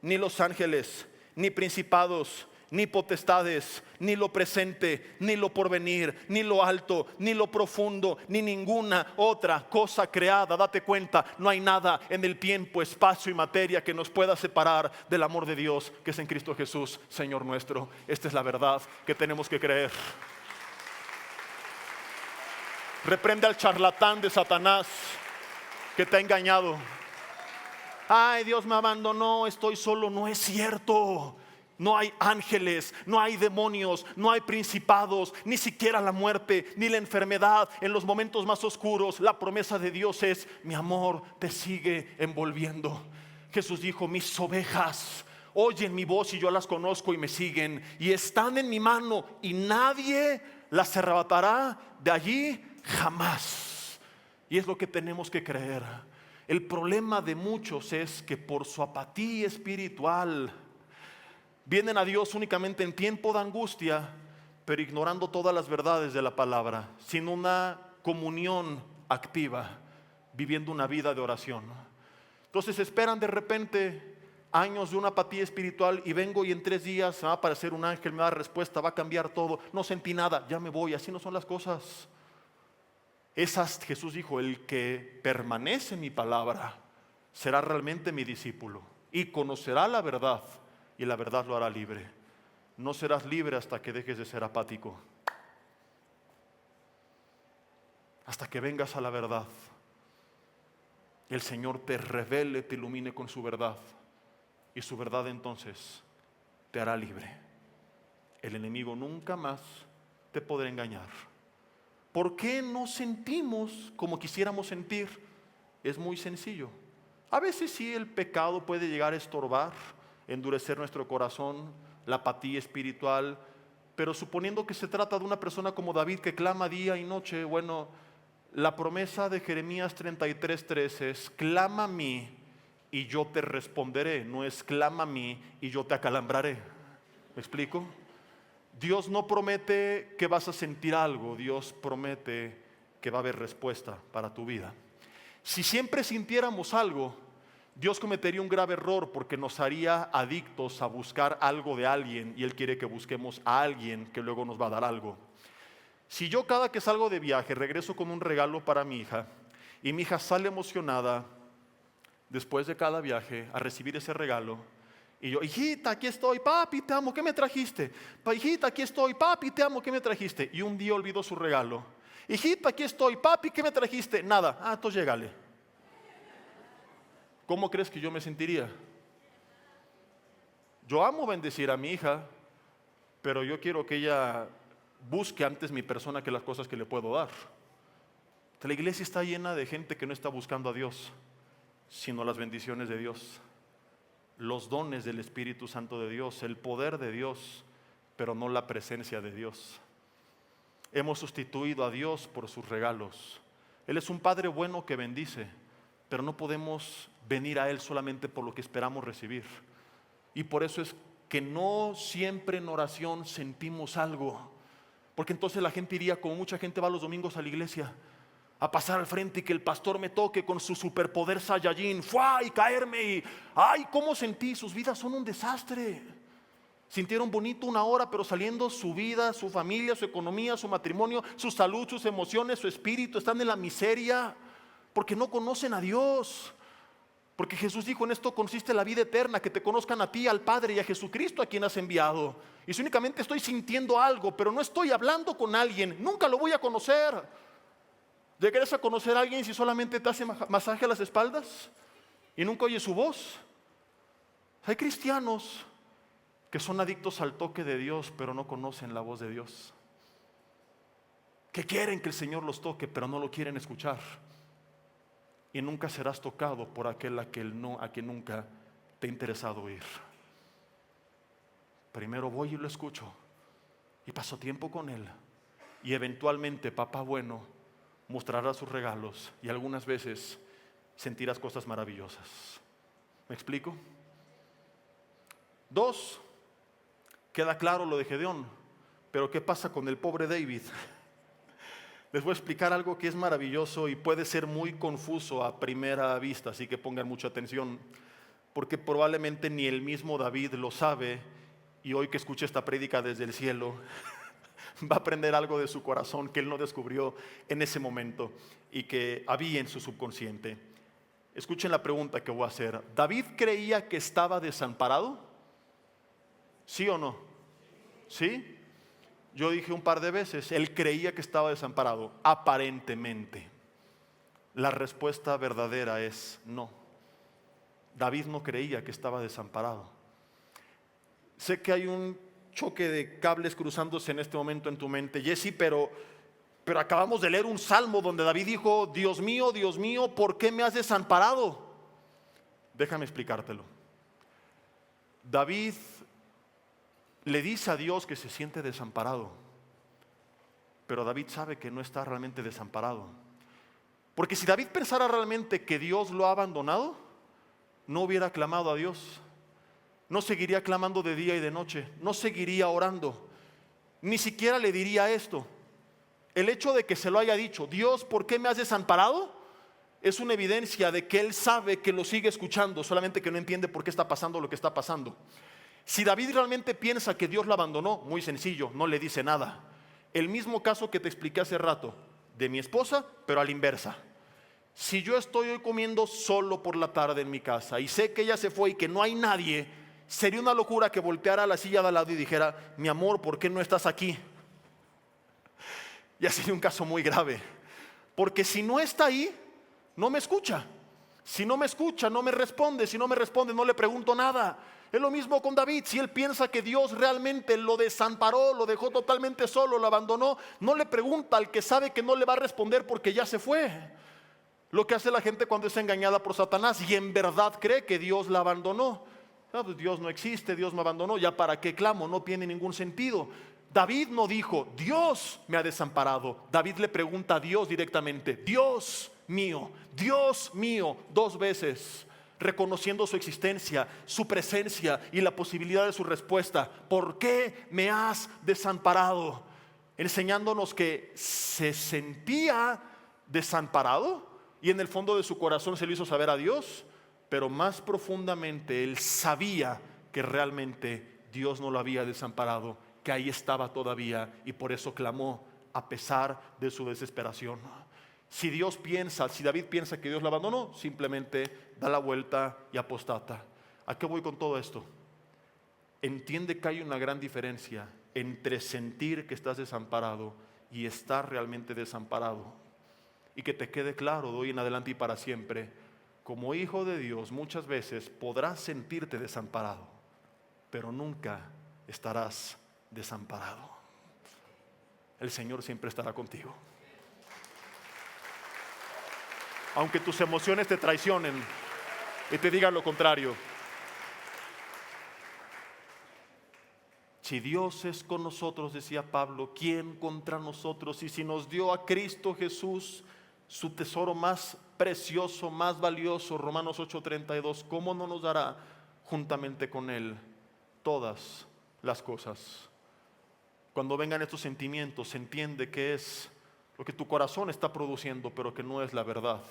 ni los ángeles, ni principados, ni potestades, ni lo presente, ni lo porvenir, ni lo alto, ni lo profundo, ni ninguna otra cosa creada. Date cuenta, no hay nada en el tiempo, espacio y materia que nos pueda separar del amor de Dios que es en Cristo Jesús, Señor nuestro. Esta es la verdad que tenemos que creer. Reprende al charlatán de Satanás que te ha engañado. Ay, Dios me abandonó, estoy solo. No es cierto. No hay ángeles, no hay demonios, no hay principados, ni siquiera la muerte, ni la enfermedad. En los momentos más oscuros, la promesa de Dios es: mi amor te sigue envolviendo. Jesús dijo: mis ovejas oyen mi voz y yo las conozco y me siguen, y están en mi mano y nadie las arrebatará de allí jamás. Y es lo que tenemos que creer. El problema de muchos es que por su apatía espiritual vienen a Dios únicamente en tiempo de angustia, pero ignorando todas las verdades de la palabra, sin una comunión activa, viviendo una vida de oración. Entonces esperan de repente años de una apatía espiritual y vengo y en 3 días va a aparecer un ángel, me va a dar respuesta, va a cambiar todo, no sentí nada, ya me voy. Así no son las cosas. Jesús dijo, el que permanece en mi palabra será realmente mi discípulo y conocerá la verdad y la verdad lo hará libre. No serás libre hasta que dejes de ser apático, hasta que vengas a la verdad. El Señor te revele, te ilumine con su verdad, y su verdad entonces te hará libre. El enemigo nunca más te podrá engañar. ¿Por qué no sentimos como quisiéramos sentir? Es muy sencillo. A veces sí, el pecado puede llegar a estorbar, endurecer nuestro corazón, la apatía espiritual, pero suponiendo que se trata de una persona como David que clama día y noche, bueno, la promesa de Jeremías 33:3 es: clama a mí y yo te responderé. No es clama a mí y yo te acalambraré. ¿Me explico? Dios no promete que vas a sentir algo, Dios promete que va a haber respuesta para tu vida. Si siempre sintiéramos algo, Dios cometería un grave error, porque nos haría adictos a buscar algo de alguien, y Él quiere que busquemos a alguien que luego nos va a dar algo. Si yo cada que salgo de viaje regreso con un regalo para mi hija, y mi hija sale emocionada después de cada viaje a recibir ese regalo, y yo, hijita, aquí estoy, papi, te amo, ¿qué me trajiste? Hijita, aquí estoy, papi, te amo, ¿qué me trajiste? Y un día olvidó su regalo. Hijita, aquí estoy, papi, ¿qué me trajiste? Nada. Entonces llégale. ¿Cómo crees que yo me sentiría? Yo amo bendecir a mi hija, pero yo quiero que ella busque antes mi persona que las cosas que le puedo dar. La iglesia está llena de gente que no está buscando a Dios, sino las bendiciones de Dios, los dones del Espíritu Santo de Dios, el poder de Dios, pero no la presencia de Dios. Hemos sustituido a Dios por sus regalos. Él es un Padre bueno que bendice, pero no podemos venir a Él solamente por lo que esperamos recibir. Y por eso es que no siempre en oración sentimos algo, porque entonces la gente iría, como mucha gente va los domingos a la iglesia, a pasar al frente y que el pastor me toque con su superpoder Saiyajin, ¡fua! Y caerme y ¡ay! ¿Cómo sentí? Sus vidas son un desastre. Sintieron bonito una hora, pero saliendo su vida, su familia, su economía, su matrimonio, su salud, sus emociones, su espíritu están en la miseria, porque no conocen a Dios. Porque Jesús dijo: en esto consiste la vida eterna, que te conozcan a ti, al Padre, y a Jesucristo a quien has enviado. Y si únicamente estoy sintiendo algo, pero no estoy hablando con alguien, nunca lo voy a conocer. ¿Llegarías a conocer a alguien si solamente te hace masaje a las espaldas y nunca oyes su voz? Hay cristianos que son adictos al toque de Dios, pero no conocen la voz de Dios, que quieren que el Señor los toque, pero no lo quieren escuchar. Y nunca serás tocado por aquel a quien nunca te ha interesado oír. Primero voy y lo escucho, y paso tiempo con él, y eventualmente papá bueno mostrará sus regalos, y algunas veces sentirás cosas maravillosas. ¿Me explico? 2, queda claro lo de Gedeón, pero ¿qué pasa con el pobre David? Les voy a explicar algo que es maravilloso y puede ser muy confuso a primera vista, así que pongan mucha atención, porque probablemente ni el mismo David lo sabe, y hoy que escuche esta prédica desde el cielo va a aprender algo de su corazón que él no descubrió en ese momento y que había en su subconsciente. Escuchen la pregunta que voy a hacer. ¿David creía que estaba desamparado? ¿Sí o no? ¿Sí? Yo dije un par de veces, él creía que estaba desamparado, aparentemente. La respuesta verdadera es no. David no creía que estaba desamparado. Sé que hay un choque de cables cruzándose en este momento en tu mente, Jesse, pero acabamos de leer un salmo donde David dijo: Dios mío, ¿por qué me has desamparado? Déjame explicártelo. David le dice a Dios que se siente desamparado, pero David sabe que no está realmente desamparado, Porque si David pensara realmente que Dios lo ha abandonado, no hubiera clamado a Dios. No seguiría clamando de día y de noche. No seguiría orando. Ni siquiera le diría esto. El hecho de que se lo haya dicho, Dios, ¿por qué me has desamparado? Es una evidencia de que él sabe que lo sigue escuchando, solamente que no entiende por qué está pasando lo que está pasando. Si David realmente piensa que Dios lo abandonó, muy sencillo, no le dice nada. El mismo caso que te expliqué hace rato de mi esposa, pero a la inversa. Si yo estoy hoy comiendo solo por la tarde en mi casa y sé que ella se fue y que no hay nadie, sería una locura que volteara a la silla de al lado y dijera, mi amor, ¿por qué no estás aquí? Ya sería un caso muy grave. Porque si no está ahí, no me escucha. Si no me escucha, no me responde. Si no me responde, no le pregunto nada. Es lo mismo con David. Si él piensa que Dios realmente lo desamparó, lo dejó totalmente solo, lo abandonó, no le pregunta al que sabe que no le va a responder porque ya se fue. Lo que hace la gente cuando es engañada por Satanás y en verdad cree que Dios la abandonó. Pues Dios no existe, Dios me abandonó, ya para qué clamo, no tiene ningún sentido. David no dijo, Dios me ha desamparado. David le pregunta a Dios directamente, Dios mío, 2 veces, reconociendo su existencia, su presencia y la posibilidad de su respuesta. ¿Por qué me has desamparado? Enseñándonos que se sentía desamparado y en el fondo de su corazón se lo hizo saber a Dios, pero más profundamente él sabía que realmente Dios no lo había desamparado, que ahí estaba todavía y por eso clamó a pesar de su desesperación. Si David piensa que Dios lo abandonó, simplemente da la vuelta y apostata. ¿A qué voy con todo esto? Entiende que hay una gran diferencia entre sentir que estás desamparado y estar realmente desamparado. Y que te quede claro de hoy en adelante y para siempre, como hijo de Dios muchas veces podrás sentirte desamparado, pero nunca estarás desamparado. El Señor siempre estará contigo. Aunque tus emociones te traicionen y te digan lo contrario. Si Dios es con nosotros, decía Pablo, ¿quién contra nosotros? Y si nos dio a Cristo Jesús, su tesoro más precioso, más valioso, Romanos 8:32, ¿cómo no nos dará juntamente con Él todas las cosas? Cuando vengan estos sentimientos, se entiende que es lo que tu corazón está produciendo, pero que no es la verdad.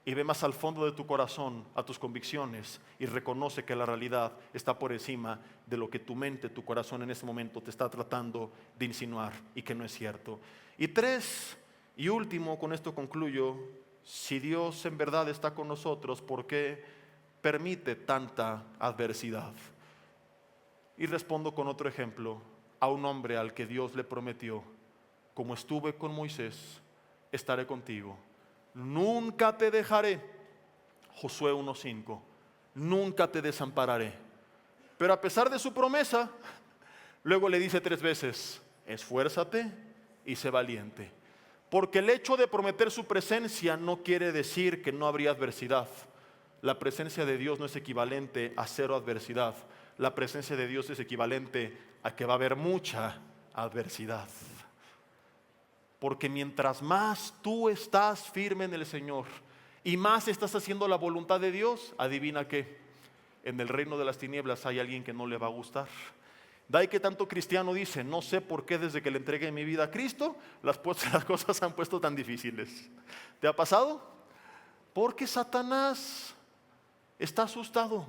Y ve más al fondo de tu corazón, a tus convicciones, y reconoce que la realidad está por encima de lo que tu mente, tu corazón en ese momento te está tratando de insinuar y que no es cierto. Y 3, y último, con esto concluyo, si Dios en verdad está con nosotros, ¿por qué permite tanta adversidad? Y respondo con otro ejemplo, a un hombre al que Dios le prometió, como estuve con Moisés, estaré contigo. Nunca te dejaré, Josué 1:5, nunca te desampararé. Pero a pesar de su promesa, luego le dice 3 veces, esfuérzate y sé valiente. Porque el hecho de prometer su presencia no quiere decir que no habría adversidad. La presencia de Dios no es equivalente a 0 adversidad. La presencia de Dios es equivalente a que va a haber mucha adversidad. Porque mientras más tú estás firme en el Señor y más estás haciendo la voluntad de Dios, adivina qué, en el reino de las tinieblas hay alguien que no le va a gustar. De ahí que tanto cristiano dice, no sé por qué desde que le entregué mi vida a Cristo, las cosas se han puesto tan difíciles. ¿Te ha pasado? Porque Satanás está asustado,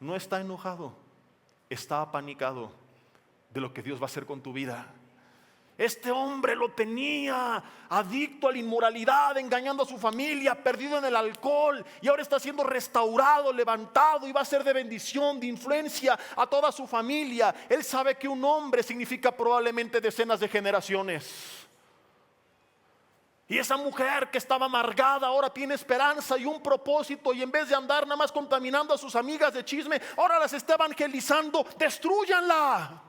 no está enojado, está apanicado de lo que Dios va a hacer con tu vida. Este hombre lo tenía adicto a la inmoralidad, engañando a su familia, perdido en el alcohol, y ahora está siendo restaurado, levantado, y va a ser de bendición, de influencia a toda su familia. Él sabe que un hombre significa probablemente decenas de generaciones. Y esa mujer que estaba amargada ahora tiene esperanza y un propósito, y en vez de andar nada más contaminando a sus amigas de chisme, ahora las está evangelizando. Destrúyanla.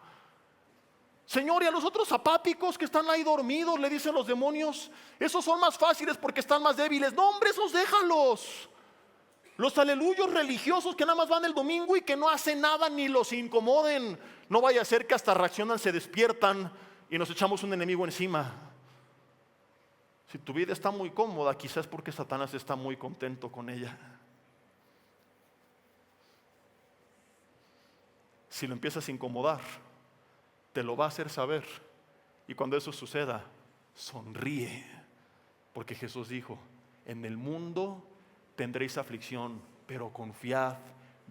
Señor, y a los otros apáticos que están ahí dormidos, le dicen los demonios, esos son más fáciles porque están más débiles. No, hombre, esos déjalos. Los aleluyos religiosos que nada más van el domingo y que no hacen nada ni los incomoden. No vaya a ser que hasta reaccionan, se despiertan y nos echamos un enemigo encima. Si tu vida está muy cómoda, quizás porque Satanás está muy contento con ella. Si lo empiezas a incomodar, te lo va a hacer saber. Y cuando eso suceda, sonríe. Porque Jesús dijo: en el mundo tendréis aflicción, pero confiad,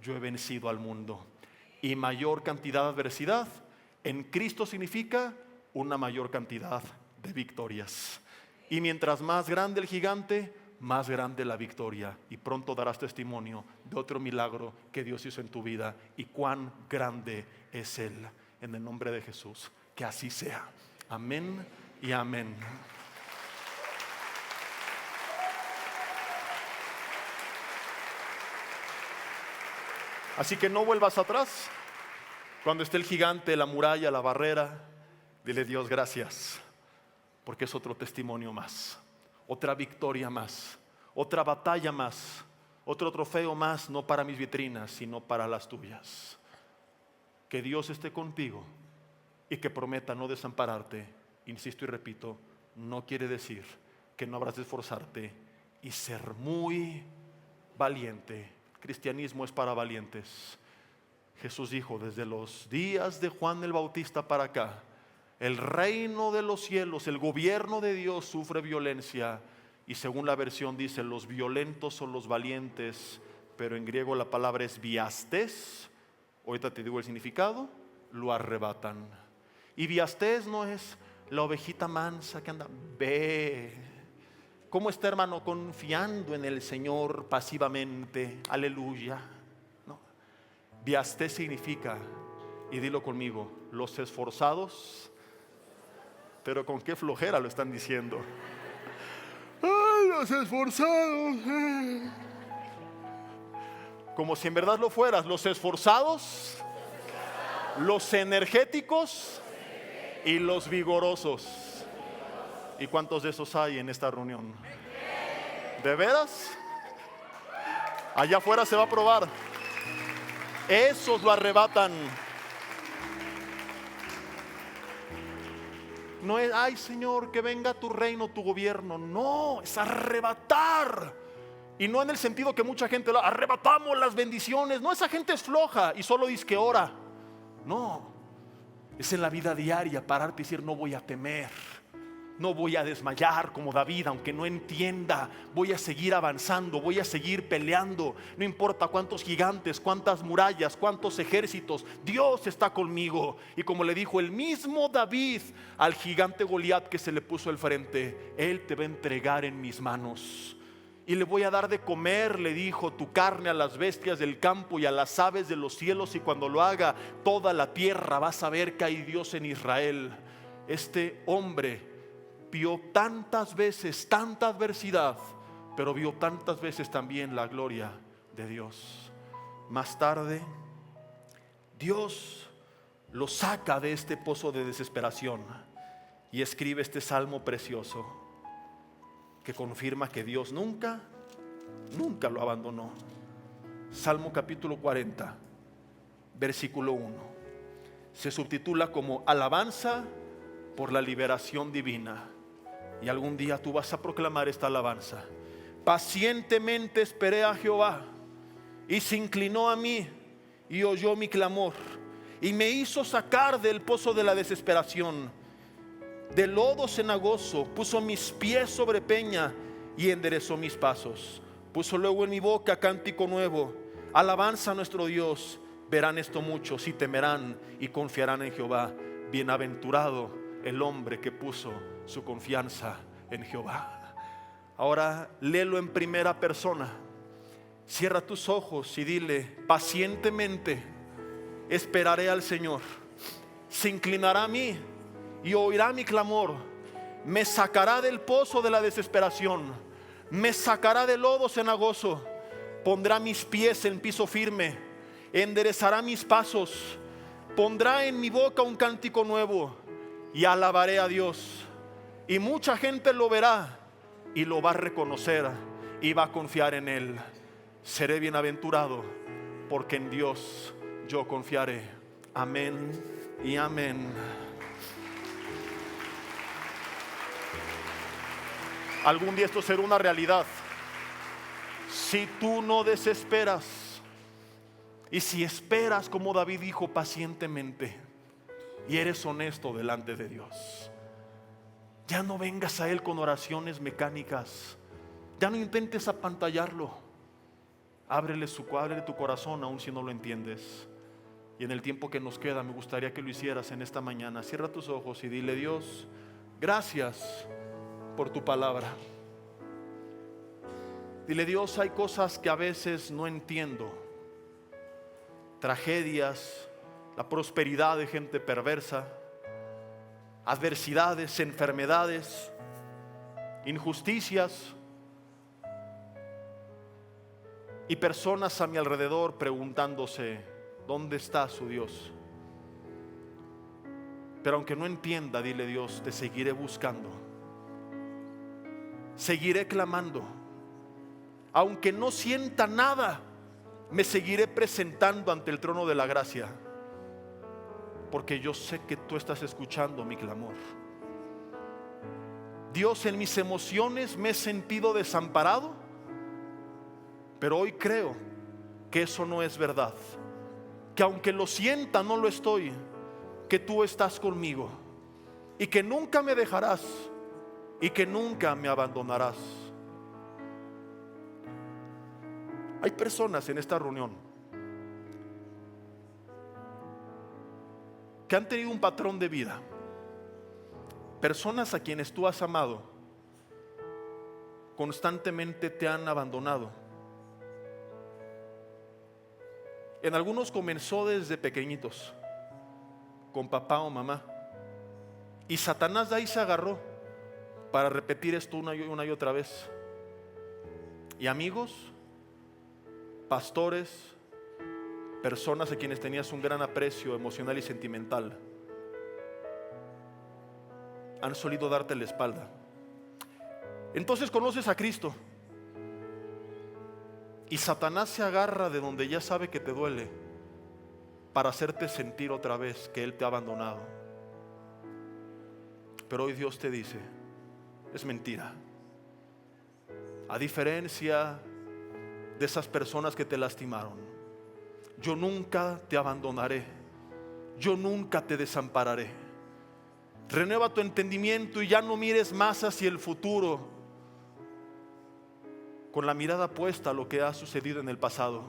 yo he vencido al mundo. Y mayor cantidad de adversidad en Cristo significa una mayor cantidad de victorias. Y mientras más grande el gigante, más grande la victoria. Y pronto darás testimonio de otro milagro que Dios hizo en tu vida y cuán grande es Él. En el nombre de Jesús, que así sea. Amén y amén. Así que no vuelvas atrás. Cuando esté el gigante, la muralla, la barrera, dile: Dios, gracias, porque es otro testimonio más, otra victoria más, otra batalla más, otro trofeo más, no para mis vitrinas, sino para las tuyas. Que Dios esté contigo y que prometa no desampararte. Insisto y repito, no quiere decir que no habrás de esforzarte y ser muy valiente. El cristianismo es para valientes. Jesús dijo: desde los días de Juan el Bautista para acá, el reino de los cielos, el gobierno de Dios sufre violencia. Y según la versión dice: los violentos son los valientes, pero en griego la palabra es biastés. Ahorita te digo el significado. Lo arrebatan. Y biastés no es la ovejita mansa que anda. Ve. ¿Cómo está, hermano? Confiando en el Señor pasivamente. Aleluya. No. Biastés significa, y dilo conmigo, los esforzados. Pero con qué flojera lo están diciendo. ¡Ay, los esforzados! Como si en verdad lo fueras. Los esforzados, los energéticos y los vigorosos. ¿Y cuántos de esos hay en esta reunión? ¿De veras? Allá afuera se va a probar. Esos lo arrebatan. No es: ay, Señor, que venga tu reino, tu gobierno. No, es arrebatar. Y no en el sentido que mucha gente arrebatamos las bendiciones. No, esa gente es floja y solo dice que ora. No, es en la vida diaria pararte y decir: no voy a temer, no voy a desmayar como David, aunque no entienda. Voy a seguir avanzando, voy a seguir peleando. No importa cuántos gigantes, cuántas murallas, cuántos ejércitos, Dios está conmigo. Y como le dijo el mismo David al gigante Goliat que se le puso al frente: Él te va a entregar en mis manos. Y le voy a dar de comer, le dijo, tu carne a las bestias del campo y a las aves de los cielos. Y cuando lo haga, toda la tierra va a saber que hay Dios en Israel. Este hombre vio tantas veces tanta adversidad, pero vio tantas veces también la gloria de Dios. Más tarde, Dios lo saca de este pozo de desesperación y escribe este salmo precioso que confirma que Dios nunca lo abandonó. Salmo capítulo 40, versículo 1. Se subtitula como alabanza por la liberación divina. Y algún día tú vas a proclamar esta alabanza. Pacientemente esperé a Jehová, y se inclinó a mí y oyó mi clamor, y me hizo sacar del pozo de la desesperación, del lodo cenagoso. Puso mis pies sobre peña y enderezó mis pasos. Puso luego en mi boca cántico nuevo, alabanza a nuestro Dios. Verán esto muchos y temerán y confiarán en Jehová. Bienaventurado el hombre que puso su confianza en Jehová. Ahora léelo en primera persona. Cierra tus ojos y dile: pacientemente esperaré al Señor. Se inclinará a mí y oirá mi clamor. Me sacará del pozo de la desesperación, me sacará del lodo cenagoso. Pondrá mis pies en piso firme, enderezará mis pasos. Pondrá en mi boca un cántico nuevo, y alabaré a Dios. Y mucha gente lo verá y lo va a reconocer y va a confiar en Él. Seré bienaventurado, porque en Dios yo confiaré. Amén y amén. Algún día esto será una realidad. Si tú no desesperas, y si esperas como David dijo, pacientemente, y eres honesto delante de Dios, ya no vengas a Él con oraciones mecánicas. Ya no intentes apantallarlo. Ábrele tu corazón aun si no lo entiendes. Y en el tiempo que nos queda me gustaría que lo hicieras en esta mañana. Cierra tus ojos y dile: Dios, gracias por tu palabra. Dile: Dios, hay cosas que a veces no entiendo. Tragedias, la prosperidad de gente perversa, adversidades, enfermedades, injusticias, y personas a mi alrededor preguntándose: ¿dónde está su Dios? Pero aunque no entienda, dile: Dios, te seguiré buscando, seguiré clamando. Aunque no sienta nada, me seguiré presentando ante el trono de la gracia, porque yo sé que tú estás escuchando mi clamor. Dios, en mis emociones me he sentido desamparado, pero hoy creo que eso no es verdad, que aunque lo sienta no lo estoy, que tú estás conmigo y que nunca me dejarás y que nunca me abandonarás. Hay personas en esta reunión que han tenido un patrón de vida, personas a quienes tú has amado, constantemente te han abandonado. En algunos comenzó desde pequeñitos, con papá o mamá, y Satanás de ahí se agarró para repetir esto una y otra vez. Y amigos, pastores, personas a quienes tenías un gran aprecio emocional y sentimental, han solido darte la espalda. Entonces conoces a Cristo y Satanás se agarra de donde ya sabe que te duele para hacerte sentir otra vez que Él te ha abandonado. Pero hoy Dios te dice: es mentira. A diferencia de esas personas que te lastimaron, yo nunca te abandonaré, yo nunca te desampararé. Renueva tu entendimiento y ya no mires más hacia el futuro con la mirada puesta a lo que ha sucedido en el pasado,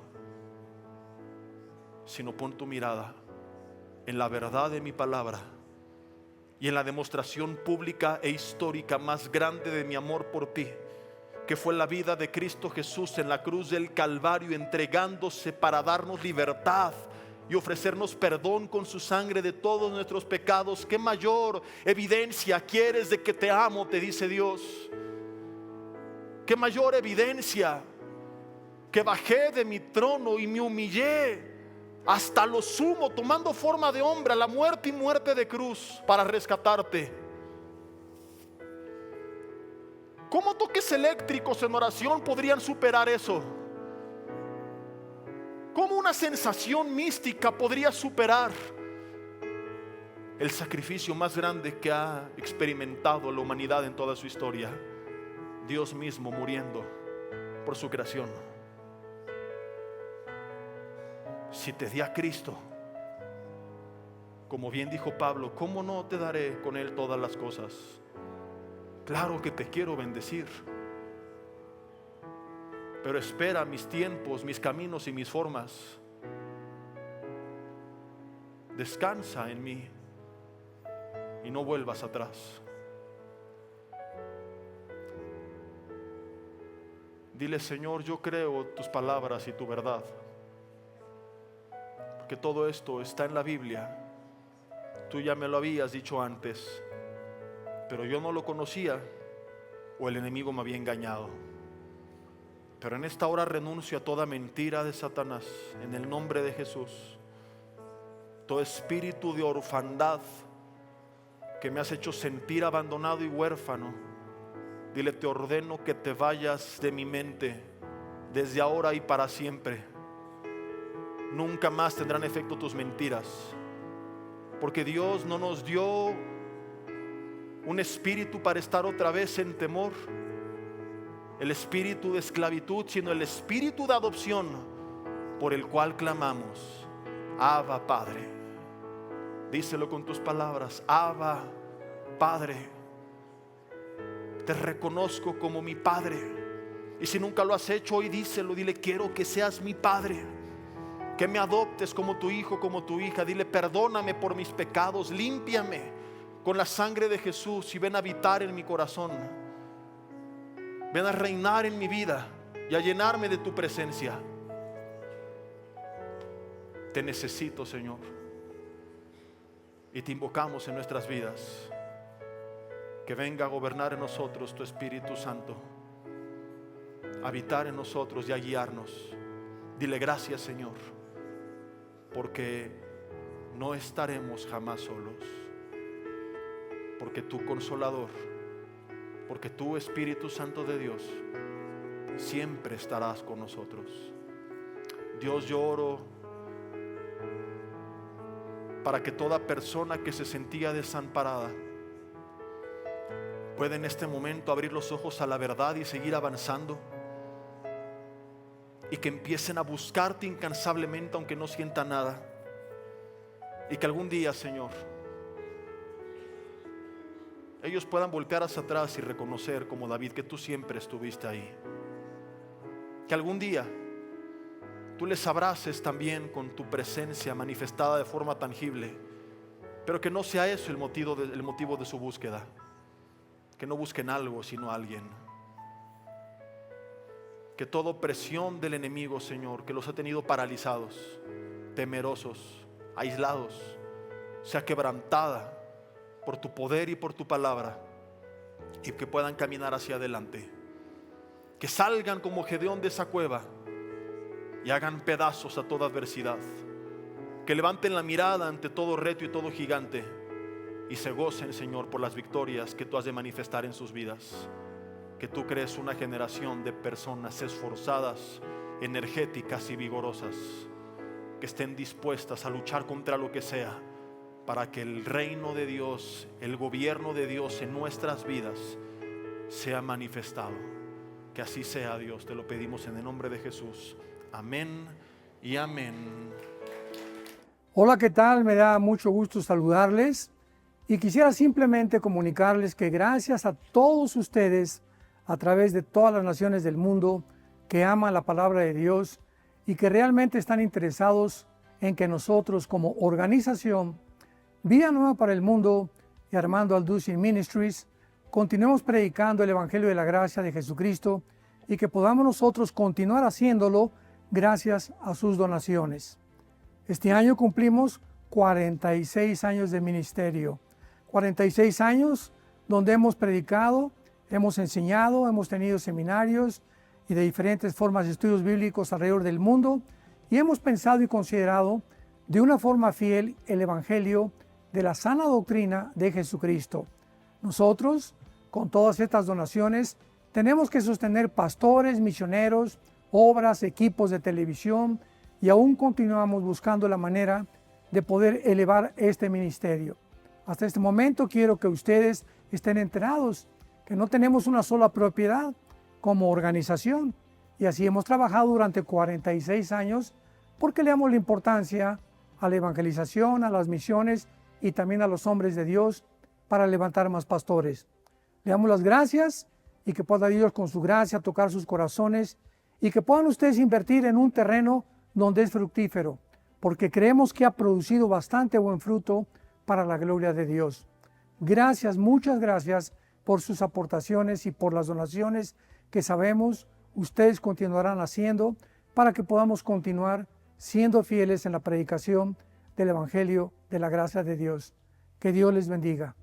sino pon tu mirada en la verdad de mi palabra y en la demostración pública e histórica más grande de mi amor por ti, que fue la vida de Cristo Jesús en la cruz del Calvario, entregándose para darnos libertad y ofrecernos perdón con su sangre de todos nuestros pecados. ¿Qué mayor evidencia quieres de que te amo?, te dice Dios. ¿Qué mayor evidencia que bajé de mi trono y me humillé hasta lo sumo, tomando forma de hombre, a la muerte y muerte de cruz para rescatarte? ¿Cómo toques eléctricos en oración podrían superar eso? ¿Cómo una sensación mística podría superar el sacrificio más grande que ha experimentado la humanidad en toda su historia? Dios mismo muriendo por su creación. Si te di a Cristo, como bien dijo Pablo, ¿cómo no te daré con Él todas las cosas? Claro que te quiero bendecir, pero espera mis tiempos, mis caminos y mis formas. Descansa en mí y no vuelvas atrás. Dile: Señor, yo creo tus palabras y tu verdad, porque todo esto está en la Biblia. Tú ya me lo habías dicho antes, pero yo no lo conocía, o el enemigo me había engañado. Pero en esta hora renuncio a toda mentira de Satanás, en el nombre de Jesús. Todo espíritu de orfandad que me has hecho sentir abandonado y huérfano, dile: te ordeno que te vayas de mi mente desde ahora y para siempre. Nunca más tendrán efecto tus mentiras, porque Dios no nos dio un espíritu para estar otra vez en temor, el espíritu de esclavitud, sino el espíritu de adopción por el cual clamamos, Abba Padre. Díselo con tus palabras, Abba Padre. Te reconozco como mi Padre. Y si nunca lo has hecho, hoy díselo, dile: quiero que seas mi Padre, que me adoptes como tu hijo, como tu hija. Dile: perdóname por mis pecados, límpiame con la sangre de Jesús y ven a habitar en mi corazón. Ven a reinar en mi vida y a llenarme de tu presencia. Te necesito, Señor, y te invocamos en nuestras vidas. Que venga a gobernar en nosotros tu Espíritu Santo, a habitar en nosotros y a guiarnos. Dile: gracias, Señor, porque no estaremos jamás solos, porque tu Consolador, porque tu Espíritu Santo de Dios siempre estarás con nosotros. Dios, yo oro para que toda persona que se sentía desamparada pueda en este momento abrir los ojos a la verdad y seguir avanzando, y que empiecen a buscarte incansablemente aunque no sientan nada, y que algún día, Señor, ellos puedan voltear hacia atrás y reconocer como David que tú siempre estuviste ahí. Que algún día tú les abraces también con tu presencia manifestada de forma tangible, pero que no sea eso el motivo de su búsqueda. Que no busquen algo sino a alguien. Que toda opresión del enemigo, Señor, que los ha tenido paralizados, temerosos, aislados, sea quebrantada por tu poder y por tu palabra, y que puedan caminar hacia adelante. Que salgan como Gedeón de esa cueva y hagan pedazos a toda adversidad. Que levanten la mirada ante todo reto y todo gigante y se gocen, Señor, por las victorias que tú has de manifestar en sus vidas. Que tú crees una generación de personas esforzadas, energéticas y vigorosas, que estén dispuestas a luchar contra lo que sea, para que el reino de Dios, el gobierno de Dios en nuestras vidas sea manifestado. Que así sea, Dios, te lo pedimos en el nombre de Jesús. Amén y amén. Hola, ¿qué tal? Me da mucho gusto saludarles y quisiera simplemente comunicarles que gracias a todos ustedes a través de todas las naciones del mundo que aman la palabra de Dios y que realmente están interesados en que nosotros como organización Vida Nueva para el Mundo y Armando Alducin Ministries continuemos predicando el Evangelio de la Gracia de Jesucristo y que podamos nosotros continuar haciéndolo gracias a sus donaciones. Este año cumplimos 46 años de ministerio, 46 años donde hemos predicado, hemos enseñado, hemos tenido seminarios y de diferentes formas de estudios bíblicos alrededor del mundo y hemos pensado y considerado de una forma fiel el Evangelio de la sana doctrina de Jesucristo. Nosotros, con todas estas donaciones, tenemos que sostener pastores, misioneros, obras, equipos de televisión y aún continuamos buscando la manera de poder elevar este ministerio. Hasta este momento quiero que ustedes estén enterados que no tenemos una sola propiedad como organización y así hemos trabajado durante 46 años porque le damos la importancia a la evangelización, a las misiones y también a los hombres de Dios para levantar más pastores. Le damos las gracias y que pueda Dios con su gracia tocar sus corazones y que puedan ustedes invertir en un terreno donde es fructífero, porque creemos que ha producido bastante buen fruto para la gloria de Dios. Gracias, muchas gracias por sus aportaciones y por las donaciones que sabemos ustedes continuarán haciendo para que podamos continuar siendo fieles en la predicación del Evangelio de la gracia de Dios. Que Dios les bendiga.